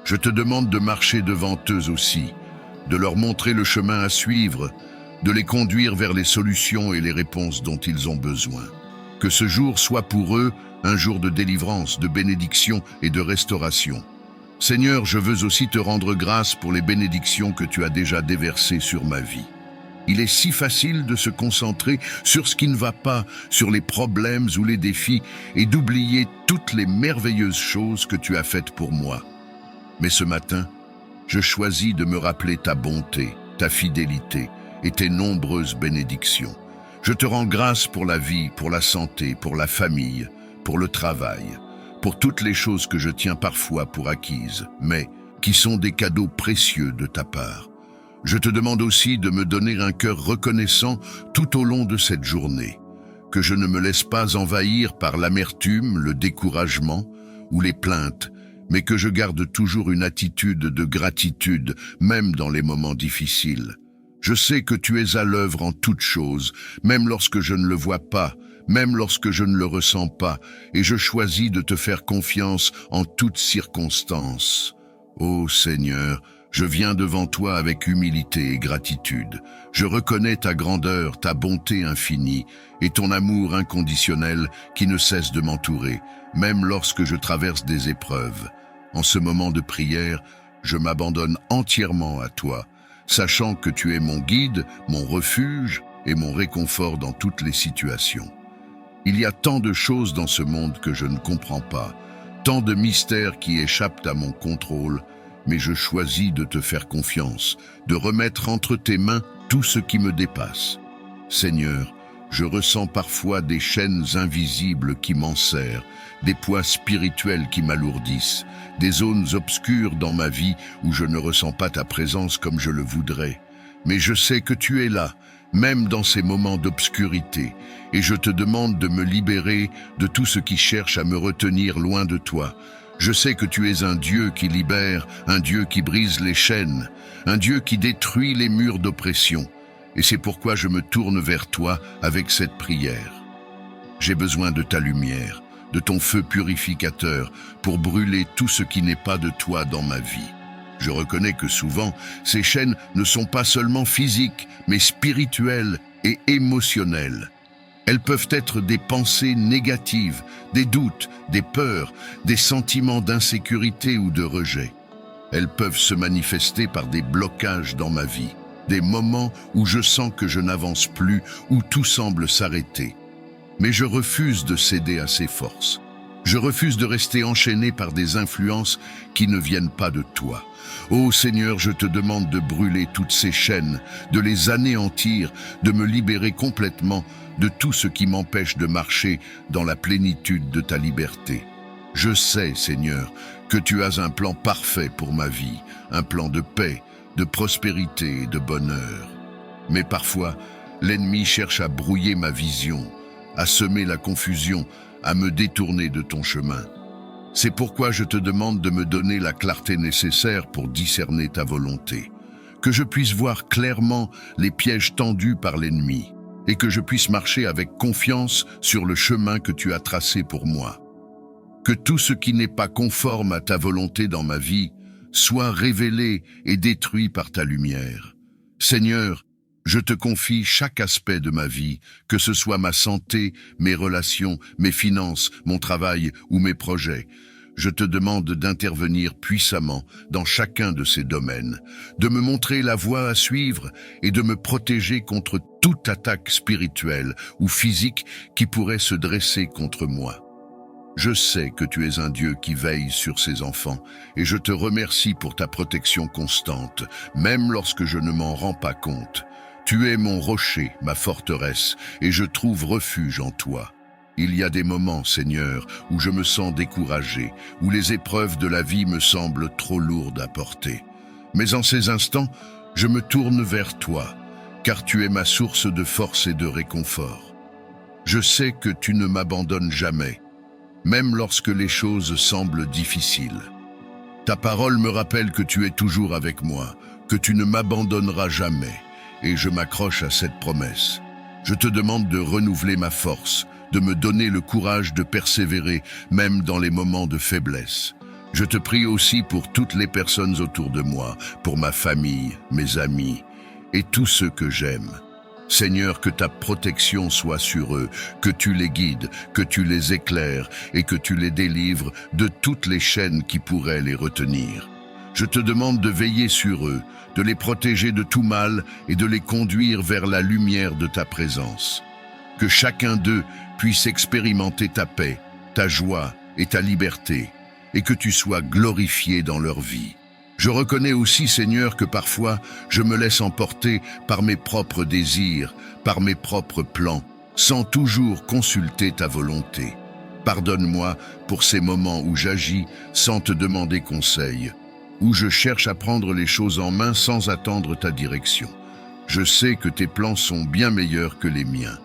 Je te demande de marcher devant eux aussi, de leur montrer le chemin à suivre, de les conduire vers les solutions et les réponses dont ils ont besoin. Que ce jour soit pour eux un jour de délivrance, de bénédiction et de restauration. Seigneur, je veux aussi te rendre grâce pour les bénédictions que tu as déjà déversées sur ma vie. Il est si facile de se concentrer sur ce qui ne va pas, sur les problèmes ou les défis, et d'oublier toutes les merveilleuses choses que tu as faites pour moi. Mais ce matin, je choisis de me rappeler ta bonté, ta fidélité et tes nombreuses bénédictions. Je te rends grâce pour la vie, pour la santé, pour la famille, pour le travail, pour toutes les choses que je tiens parfois pour acquises, mais qui sont des cadeaux précieux de ta part. Je te demande aussi de me donner un cœur reconnaissant tout au long de cette journée, que je ne me laisse pas envahir par l'amertume, le découragement ou les plaintes, mais que je garde toujours une attitude de gratitude, même dans les moments difficiles. Je sais que tu es à l'œuvre en toutes choses, même lorsque je ne le vois pas, même lorsque je ne le ressens pas, et je choisis de te faire confiance en toutes circonstances. Ô Seigneur, je viens devant toi avec humilité et gratitude. Je reconnais ta grandeur, ta bonté infinie et ton amour inconditionnel qui ne cesse de m'entourer, même lorsque je traverse des épreuves. En ce moment de prière, je m'abandonne entièrement à toi, sachant que tu es mon guide, mon refuge et mon réconfort dans toutes les situations. Il y a tant de choses dans ce monde que je ne comprends pas, tant de mystères qui échappent à mon contrôle, mais je choisis de te faire confiance, de remettre entre tes mains tout ce qui me dépasse. Seigneur, je ressens parfois des chaînes invisibles qui m'enserrent, des poids spirituels qui m'alourdissent, des zones obscures dans ma vie où je ne ressens pas ta présence comme je le voudrais. Mais je sais que tu es là, même dans ces moments d'obscurité, et je te demande de me libérer de tout ce qui cherche à me retenir loin de toi. Je sais que tu es un Dieu qui libère, un Dieu qui brise les chaînes, un Dieu qui détruit les murs d'oppression. Et c'est pourquoi je me tourne vers toi avec cette prière. J'ai besoin de ta lumière, de ton feu purificateur, pour brûler tout ce qui n'est pas de toi dans ma vie. Je reconnais que souvent, ces chaînes ne sont pas seulement physiques, mais spirituelles et émotionnelles. Elles peuvent être des pensées négatives, des doutes, des peurs, des sentiments d'insécurité ou de rejet. Elles peuvent se manifester par des blocages dans ma vie, des moments où je sens que je n'avance plus, où tout semble s'arrêter. Mais je refuse de céder à ces forces. Je refuse de rester enchaîné par des influences qui ne viennent pas de toi. Ô Seigneur, je te demande de brûler toutes ces chaînes, de les anéantir, de me libérer complètement de tout ce qui m'empêche de marcher dans la plénitude de ta liberté. Je sais, Seigneur, que tu as un plan parfait pour ma vie, un plan de paix, de prospérité et de bonheur. Mais parfois, l'ennemi cherche à brouiller ma vision, à semer la confusion, à me détourner de ton chemin. C'est pourquoi je te demande de me donner la clarté nécessaire pour discerner ta volonté, que je puisse voir clairement les pièges tendus par l'ennemi et que je puisse marcher avec confiance sur le chemin que tu as tracé pour moi. Que tout ce qui n'est pas conforme à ta volonté dans ma vie soit révélé et détruit par ta lumière. Seigneur, Je te confie chaque aspect de ma vie, que ce soit ma santé, mes relations, mes finances, mon travail ou mes projets. Je te demande d'intervenir puissamment dans chacun de ces domaines, de me montrer la voie à suivre et de me protéger contre toute attaque spirituelle ou physique qui pourrait se dresser contre moi. Je sais que tu es un Dieu qui veille sur ses enfants et je te remercie pour ta protection constante, même lorsque je ne m'en rends pas compte. Tu es mon rocher, ma forteresse, et je trouve refuge en toi. Il y a des moments, Seigneur, où je me sens découragé, où les épreuves de la vie me semblent trop lourdes à porter. Mais en ces instants, je me tourne vers toi, car tu es ma source de force et de réconfort. Je sais que tu ne m'abandonnes jamais, même lorsque les choses semblent difficiles. Ta parole me rappelle que tu es toujours avec moi, que tu ne m'abandonneras jamais, et je m'accroche à cette promesse. Je te demande de renouveler ma force, de me donner le courage de persévérer, même dans les moments de faiblesse. Je te prie aussi pour toutes les personnes autour de moi, pour ma famille, mes amis et tous ceux que j'aime. Seigneur, que ta protection soit sur eux, que tu les guides, que tu les éclaires et que tu les délivres de toutes les chaînes qui pourraient les retenir. Je te demande de veiller sur eux, de les protéger de tout mal et de les conduire vers la lumière de ta présence. Que chacun d'eux puisse expérimenter ta paix, ta joie et ta liberté, et que tu sois glorifié dans leur vie. Je reconnais aussi, Seigneur, que parfois je me laisse emporter par mes propres désirs, par mes propres plans, sans toujours consulter ta volonté. Pardonne-moi pour ces moments où j'agis sans te demander conseil, où je cherche à prendre les choses en main sans attendre ta direction. Je sais que tes plans sont bien meilleurs que les miens.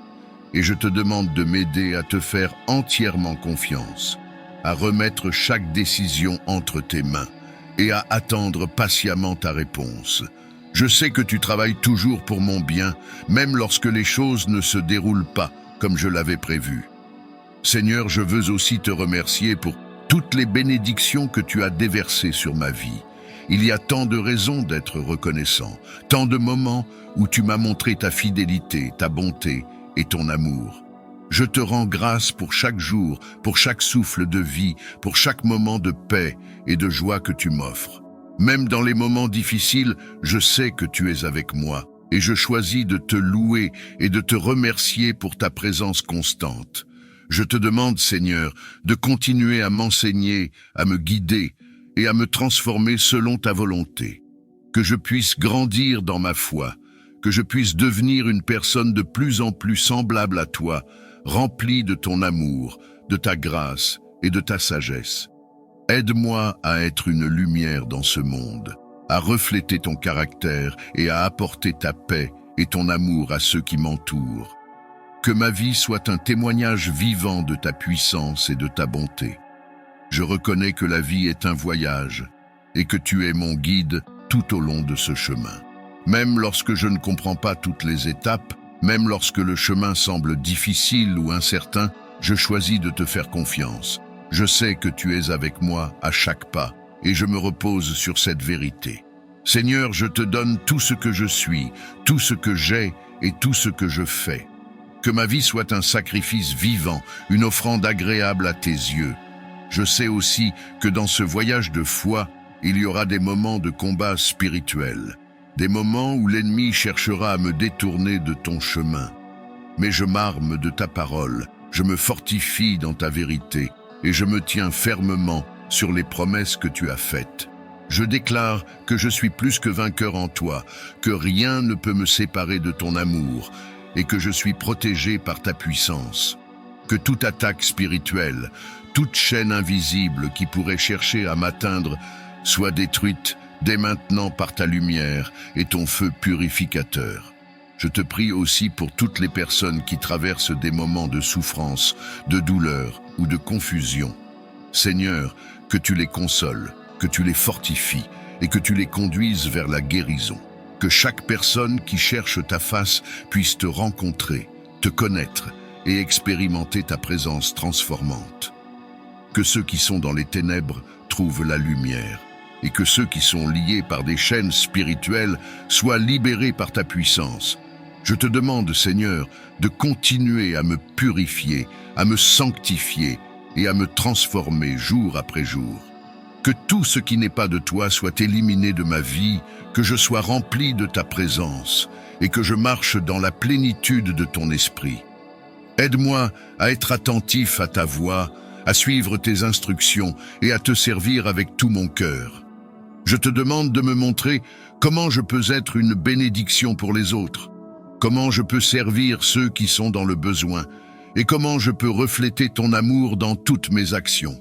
Et je te demande de m'aider à te faire entièrement confiance, à remettre chaque décision entre tes mains et à attendre patiemment ta réponse. Je sais que tu travailles toujours pour mon bien, même lorsque les choses ne se déroulent pas comme je l'avais prévu. Seigneur, je veux aussi te remercier pour toutes les bénédictions que tu as déversées sur ma vie. Il y a tant de raisons d'être reconnaissant, tant de moments où tu m'as montré ta fidélité, ta bonté et ton amour. Je te rends grâce pour chaque jour, pour chaque souffle de vie, pour chaque moment de paix et de joie que tu m'offres. Même dans les moments difficiles, je sais que tu es avec moi et je choisis de te louer et de te remercier pour ta présence constante. Je te demande, Seigneur, de continuer à m'enseigner, à me guider et à me transformer selon ta volonté. Que je puisse grandir dans ma foi, que je puisse devenir une personne de plus en plus semblable à toi, remplie de ton amour, de ta grâce et de ta sagesse. Aide-moi à être une lumière dans ce monde, à refléter ton caractère et à apporter ta paix et ton amour à ceux qui m'entourent. Que ma vie soit un témoignage vivant de ta puissance et de ta bonté. Je reconnais que la vie est un voyage et que tu es mon guide tout au long de ce chemin. Même lorsque je ne comprends pas toutes les étapes, même lorsque le chemin semble difficile ou incertain, je choisis de te faire confiance. Je sais que tu es avec moi à chaque pas et je me repose sur cette vérité. Seigneur, je te donne tout ce que je suis, tout ce que j'ai et tout ce que je fais. Que ma vie soit un sacrifice vivant, une offrande agréable à tes yeux. Je sais aussi que dans ce voyage de foi, il y aura des moments de combat spirituel. Des moments où l'ennemi cherchera à me détourner de ton chemin. Mais je m'arme de ta parole, je me fortifie dans ta vérité et je me tiens fermement sur les promesses que tu as faites. Je déclare que je suis plus que vainqueur en toi, que rien ne peut me séparer de ton amour et que je suis protégé par ta puissance. Que toute attaque spirituelle, toute chaîne invisible qui pourrait chercher à m'atteindre soit détruite dès maintenant par ta lumière et ton feu purificateur. Je te prie aussi pour toutes les personnes qui traversent des moments de souffrance, de douleur ou de confusion. Seigneur, que tu les consoles, que tu les fortifies et que tu les conduises vers la guérison. Que chaque personne qui cherche ta face puisse te rencontrer, te connaître et expérimenter ta présence transformante. Que ceux qui sont dans les ténèbres trouvent la lumière et que ceux qui sont liés par des chaînes spirituelles soient libérés par ta puissance. Je te demande, Seigneur, de continuer à me purifier, à me sanctifier et à me transformer jour après jour. Que tout ce qui n'est pas de toi soit éliminé de ma vie, que je sois rempli de ta présence et que je marche dans la plénitude de ton esprit. Aide-moi à être attentif à ta voix, à suivre tes instructions et à te servir avec tout mon cœur. Je te demande de me montrer comment je peux être une bénédiction pour les autres, comment je peux servir ceux qui sont dans le besoin et comment je peux refléter ton amour dans toutes mes actions.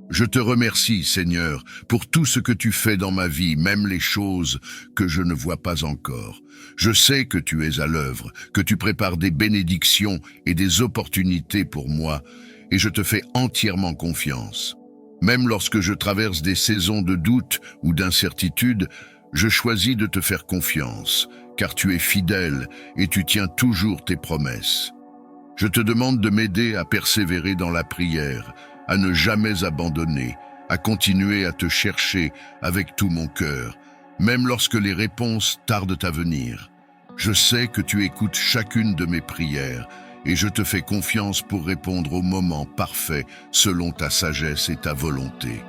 Je te remercie, Seigneur, pour tout ce que tu fais dans ma vie, même les choses que je ne vois pas encore. Je sais que tu es à l'œuvre, que tu prépares des bénédictions et des opportunités pour moi, et je te fais entièrement confiance. Même lorsque je traverse des saisons de doute ou d'incertitude, je choisis de te faire confiance, car tu es fidèle et tu tiens toujours tes promesses. Je te demande de m'aider à persévérer dans la prière, à ne jamais abandonner, à continuer à te chercher avec tout mon cœur, même lorsque les réponses tardent à venir. Je sais que tu écoutes chacune de mes prières et je te fais confiance pour répondre au moment parfait selon ta sagesse et ta volonté.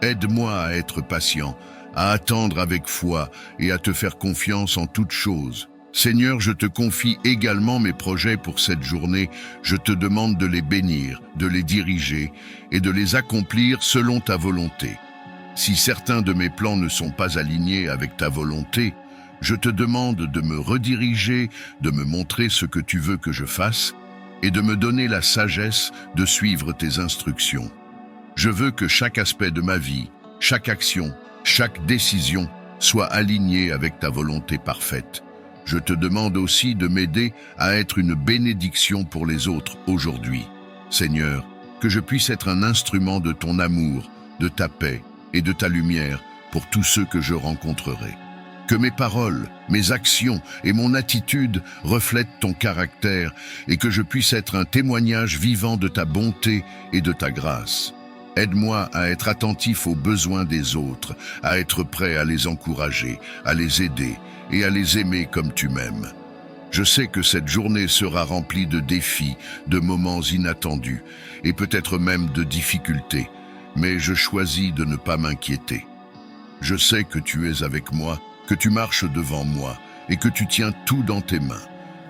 Aide-moi à être patient, à attendre avec foi et à te faire confiance en toutes choses. Seigneur, je te confie également mes projets pour cette journée. Je te demande de les bénir, de les diriger et de les accomplir selon ta volonté. Si certains de mes plans ne sont pas alignés avec ta volonté, je te demande de me rediriger, de me montrer ce que tu veux que je fasse et de me donner la sagesse de suivre tes instructions. Je veux que chaque aspect de ma vie, chaque action, chaque décision soit aligné avec ta volonté parfaite. Je te demande aussi de m'aider à être une bénédiction pour les autres aujourd'hui. Seigneur, que je puisse être un instrument de ton amour, de ta paix et de ta lumière pour tous ceux que je rencontrerai. Que mes paroles, mes actions et mon attitude reflètent ton caractère et que je puisse être un témoignage vivant de ta bonté et de ta grâce. Aide-moi à être attentif aux besoins des autres, à être prêt à les encourager, à les aider et à les aimer comme tu m'aimes. Je sais que cette journée sera remplie de défis, de moments inattendus et peut-être même de difficultés, mais je choisis de ne pas m'inquiéter. Je sais que tu es avec moi, que tu marches devant moi et que tu tiens tout dans tes mains.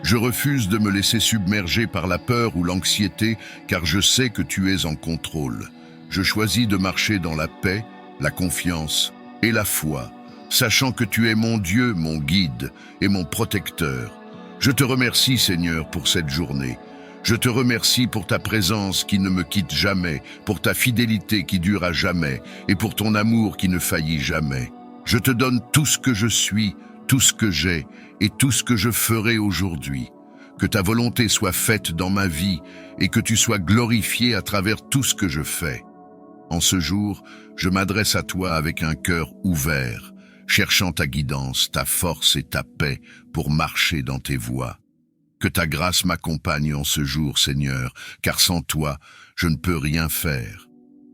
Je refuse de me laisser submerger par la peur ou l'anxiété car je sais que tu es en contrôle. Je choisis de marcher dans la paix, la confiance et la foi, sachant que tu es mon Dieu, mon guide et mon protecteur. Je te remercie, Seigneur, pour cette journée. Je te remercie pour ta présence qui ne me quitte jamais, pour ta fidélité qui dure à jamais et pour ton amour qui ne faillit jamais. Je te donne tout ce que je suis, tout ce que j'ai et tout ce que je ferai aujourd'hui. Que ta volonté soit faite dans ma vie et que tu sois glorifié à travers tout ce que je fais. En ce jour, je m'adresse à toi avec un cœur ouvert, cherchant ta guidance, ta force et ta paix pour marcher dans tes voies. Que ta grâce m'accompagne en ce jour, Seigneur, car sans toi, je ne peux rien faire.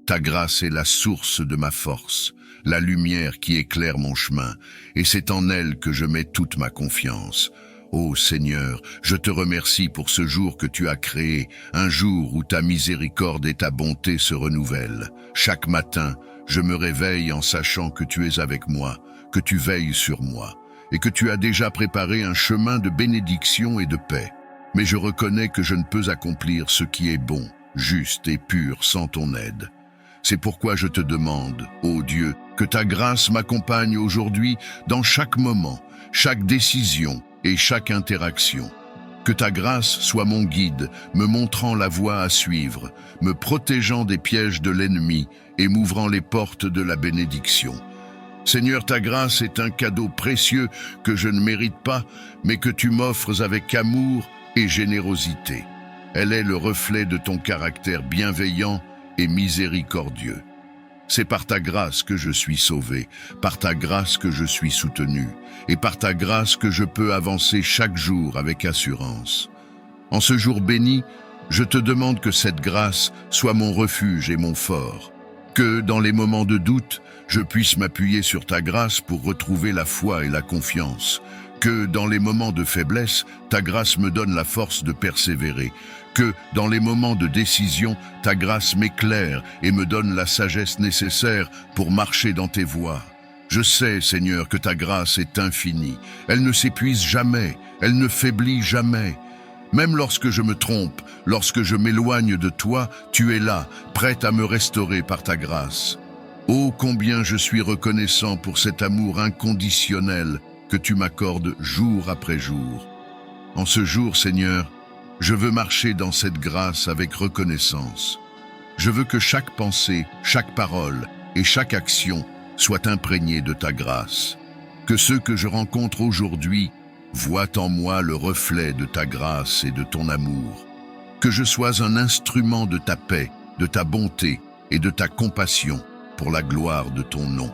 Ta grâce est la source de ma force, la lumière qui éclaire mon chemin, et c'est en elle que je mets toute ma confiance. Ô Seigneur, je te remercie pour ce jour que tu as créé, un jour où ta miséricorde et ta bonté se renouvellent. Chaque matin, je me réveille en sachant que tu es avec moi, que tu veilles sur moi, et que tu as déjà préparé un chemin de bénédiction et de paix. Mais je reconnais que je ne peux accomplir ce qui est bon, juste et pur sans ton aide. C'est pourquoi je te demande, ô Dieu, que ta grâce m'accompagne aujourd'hui dans chaque moment, chaque décision et chaque interaction. Que ta grâce soit mon guide, me montrant la voie à suivre, me protégeant des pièges de l'ennemi et m'ouvrant les portes de la bénédiction. Seigneur, ta grâce est un cadeau précieux que je ne mérite pas, mais que tu m'offres avec amour et générosité. Elle est le reflet de ton caractère bienveillant et miséricordieux. C'est par ta grâce que je suis sauvé, par ta grâce que je suis soutenu, et par ta grâce que je peux avancer chaque jour avec assurance. En ce jour béni, je te demande que cette grâce soit mon refuge et mon fort, que dans les moments de doute, je puisse m'appuyer sur ta grâce pour retrouver la foi et la confiance, Que dans les moments de faiblesse, ta grâce me donne la force de persévérer. Que dans les moments de décision, ta grâce m'éclaire et me donne la sagesse nécessaire pour marcher dans tes voies. Je sais, Seigneur, que ta grâce est infinie. Elle ne s'épuise jamais, elle ne faiblit jamais. Même lorsque je me trompe, lorsque je m'éloigne de toi, tu es là, prête à me restaurer par ta grâce. Oh, combien je suis reconnaissant pour cet amour inconditionnel que tu m'accordes jour après jour. En ce jour, Seigneur, je veux marcher dans cette grâce avec reconnaissance. Je veux que chaque pensée, chaque parole et chaque action soient imprégnées de ta grâce. Que ceux que je rencontre aujourd'hui voient en moi le reflet de ta grâce et de ton amour. Que je sois un instrument de ta paix, de ta bonté et de ta compassion pour la gloire de ton nom.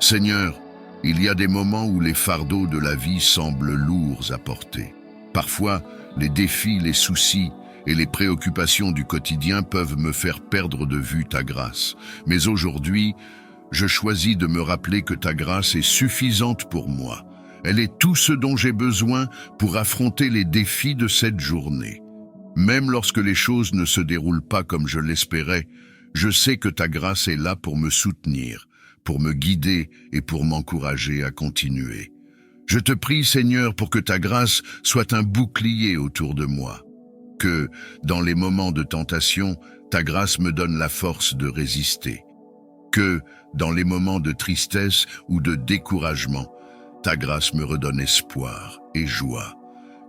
Seigneur, il y a des moments où les fardeaux de la vie semblent lourds à porter. Parfois, les défis, les soucis et les préoccupations du quotidien peuvent me faire perdre de vue ta grâce. Mais aujourd'hui, je choisis de me rappeler que ta grâce est suffisante pour moi. Elle est tout ce dont j'ai besoin pour affronter les défis de cette journée. Même lorsque les choses ne se déroulent pas comme je l'espérais, je sais que ta grâce est là pour me soutenir, pour me guider et pour m'encourager à continuer. Je te prie, Seigneur, pour que ta grâce soit un bouclier autour de moi. Que, dans les moments de tentation, ta grâce me donne la force de résister. Que, dans les moments de tristesse ou de découragement, ta grâce me redonne espoir et joie.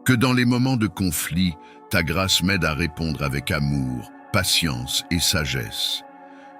Que dans les moments de conflit, ta grâce m'aide à répondre avec amour, patience et sagesse.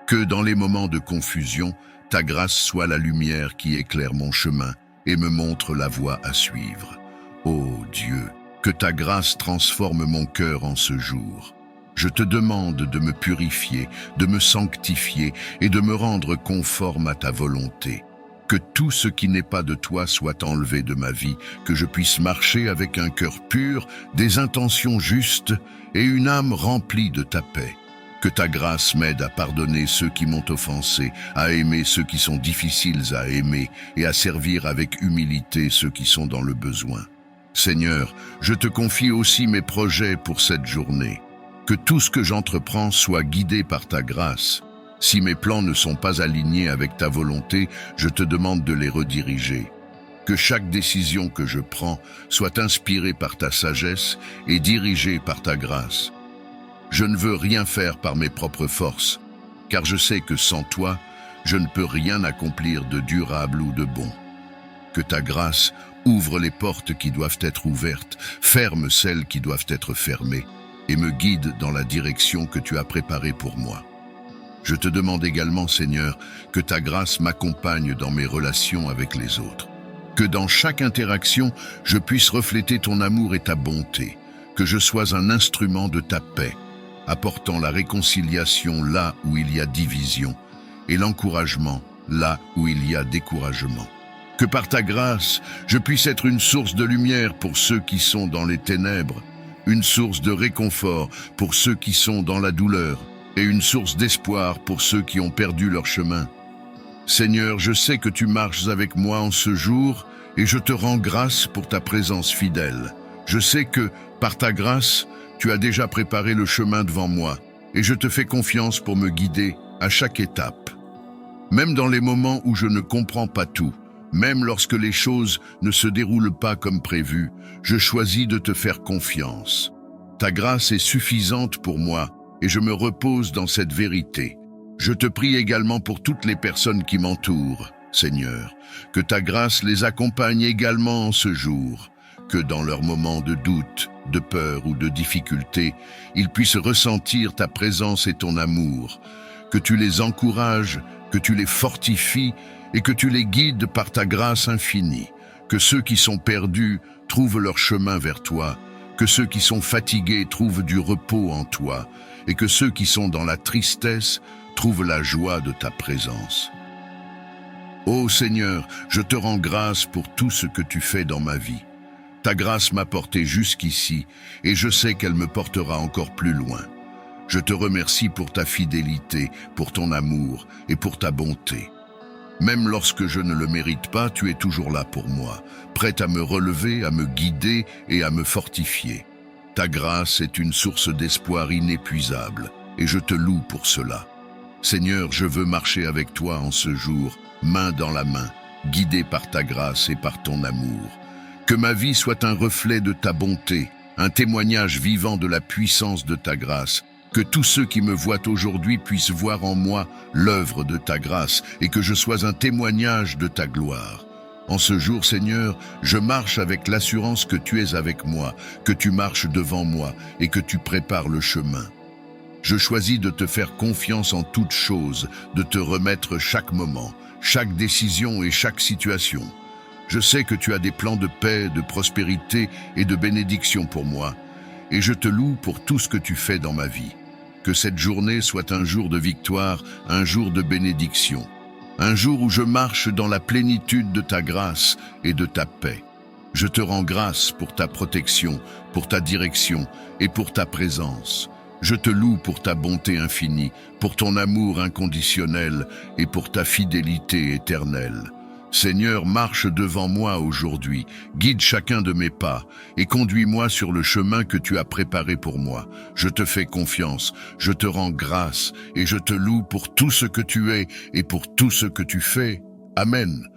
Que dans les moments de confusion, ta grâce soit la lumière qui éclaire mon chemin et me montre la voie à suivre. Ô Dieu, que ta grâce transforme mon cœur en ce jour. Je te demande de me purifier, de me sanctifier et de me rendre conforme à ta volonté. Que tout ce qui n'est pas de toi soit enlevé de ma vie, que je puisse marcher avec un cœur pur, des intentions justes et une âme remplie de ta paix. Que ta grâce m'aide à pardonner ceux qui m'ont offensé, à aimer ceux qui sont difficiles à aimer et à servir avec humilité ceux qui sont dans le besoin. Seigneur, je te confie aussi mes projets pour cette journée. Que tout ce que j'entreprends soit guidé par ta grâce. Si mes plans ne sont pas alignés avec ta volonté, je te demande de les rediriger. Que chaque décision que je prends soit inspirée par ta sagesse et dirigée par ta grâce. Je ne veux rien faire par mes propres forces, car je sais que sans toi, je ne peux rien accomplir de durable ou de bon. Que ta grâce ouvre les portes qui doivent être ouvertes, ferme celles qui doivent être fermées, et me guide dans la direction que tu as préparée pour moi. Je te demande également, Seigneur, que ta grâce m'accompagne dans mes relations avec les autres. Que dans chaque interaction, je puisse refléter ton amour et ta bonté, que je sois un instrument de ta paix, apportant la réconciliation là où il y a division et l'encouragement là où il y a découragement. Que par ta grâce, je puisse être une source de lumière pour ceux qui sont dans les ténèbres, une source de réconfort pour ceux qui sont dans la douleur et une source d'espoir pour ceux qui ont perdu leur chemin. Seigneur, je sais que tu marches avec moi en ce jour et je te rends grâce pour ta présence fidèle. Je sais que, par ta grâce, tu as déjà préparé le chemin devant moi et je te fais confiance pour me guider à chaque étape. Même dans les moments où je ne comprends pas tout, même lorsque les choses ne se déroulent pas comme prévu, je choisis de te faire confiance. Ta grâce est suffisante pour moi et je me repose dans cette vérité. Je te prie également pour toutes les personnes qui m'entourent, Seigneur, que ta grâce les accompagne également en ce jour, que dans leurs moments de doute, de peur ou de difficulté, ils puissent ressentir ta présence et ton amour, que tu les encourages, que tu les fortifies et que tu les guides par ta grâce infinie, que ceux qui sont perdus trouvent leur chemin vers toi, que ceux qui sont fatigués trouvent du repos en toi, et que ceux qui sont dans la tristesse trouvent la joie de ta présence. Ô Seigneur, je te rends grâce pour tout ce que tu fais dans ma vie. Ta grâce m'a porté jusqu'ici, et je sais qu'elle me portera encore plus loin. Je te remercie pour ta fidélité, pour ton amour et pour ta bonté. Même lorsque je ne le mérite pas, tu es toujours là pour moi, prête à me relever, à me guider et à me fortifier. Ta grâce est une source d'espoir inépuisable, et je te loue pour cela. Seigneur, je veux marcher avec toi en ce jour, main dans la main, guidé par ta grâce et par ton amour. Que ma vie soit un reflet de ta bonté, un témoignage vivant de la puissance de ta grâce. Que tous ceux qui me voient aujourd'hui puissent voir en moi l'œuvre de ta grâce et que je sois un témoignage de ta gloire. En ce jour, Seigneur, je marche avec l'assurance que tu es avec moi, que tu marches devant moi et que tu prépares le chemin. Je choisis de te faire confiance en toutes choses, de te remettre chaque moment, chaque décision et chaque situation. Je sais que tu as des plans de paix, de prospérité et de bénédiction pour moi, et je te loue pour tout ce que tu fais dans ma vie. Que cette journée soit un jour de victoire, un jour de bénédiction, un jour où je marche dans la plénitude de ta grâce et de ta paix. Je te rends grâce pour ta protection, pour ta direction et pour ta présence. Je te loue pour ta bonté infinie, pour ton amour inconditionnel et pour ta fidélité éternelle. Seigneur, marche devant moi aujourd'hui, guide chacun de mes pas et conduis-moi sur le chemin que tu as préparé pour moi. Je te fais confiance, je te rends grâce et je te loue pour tout ce que tu es et pour tout ce que tu fais. Amen.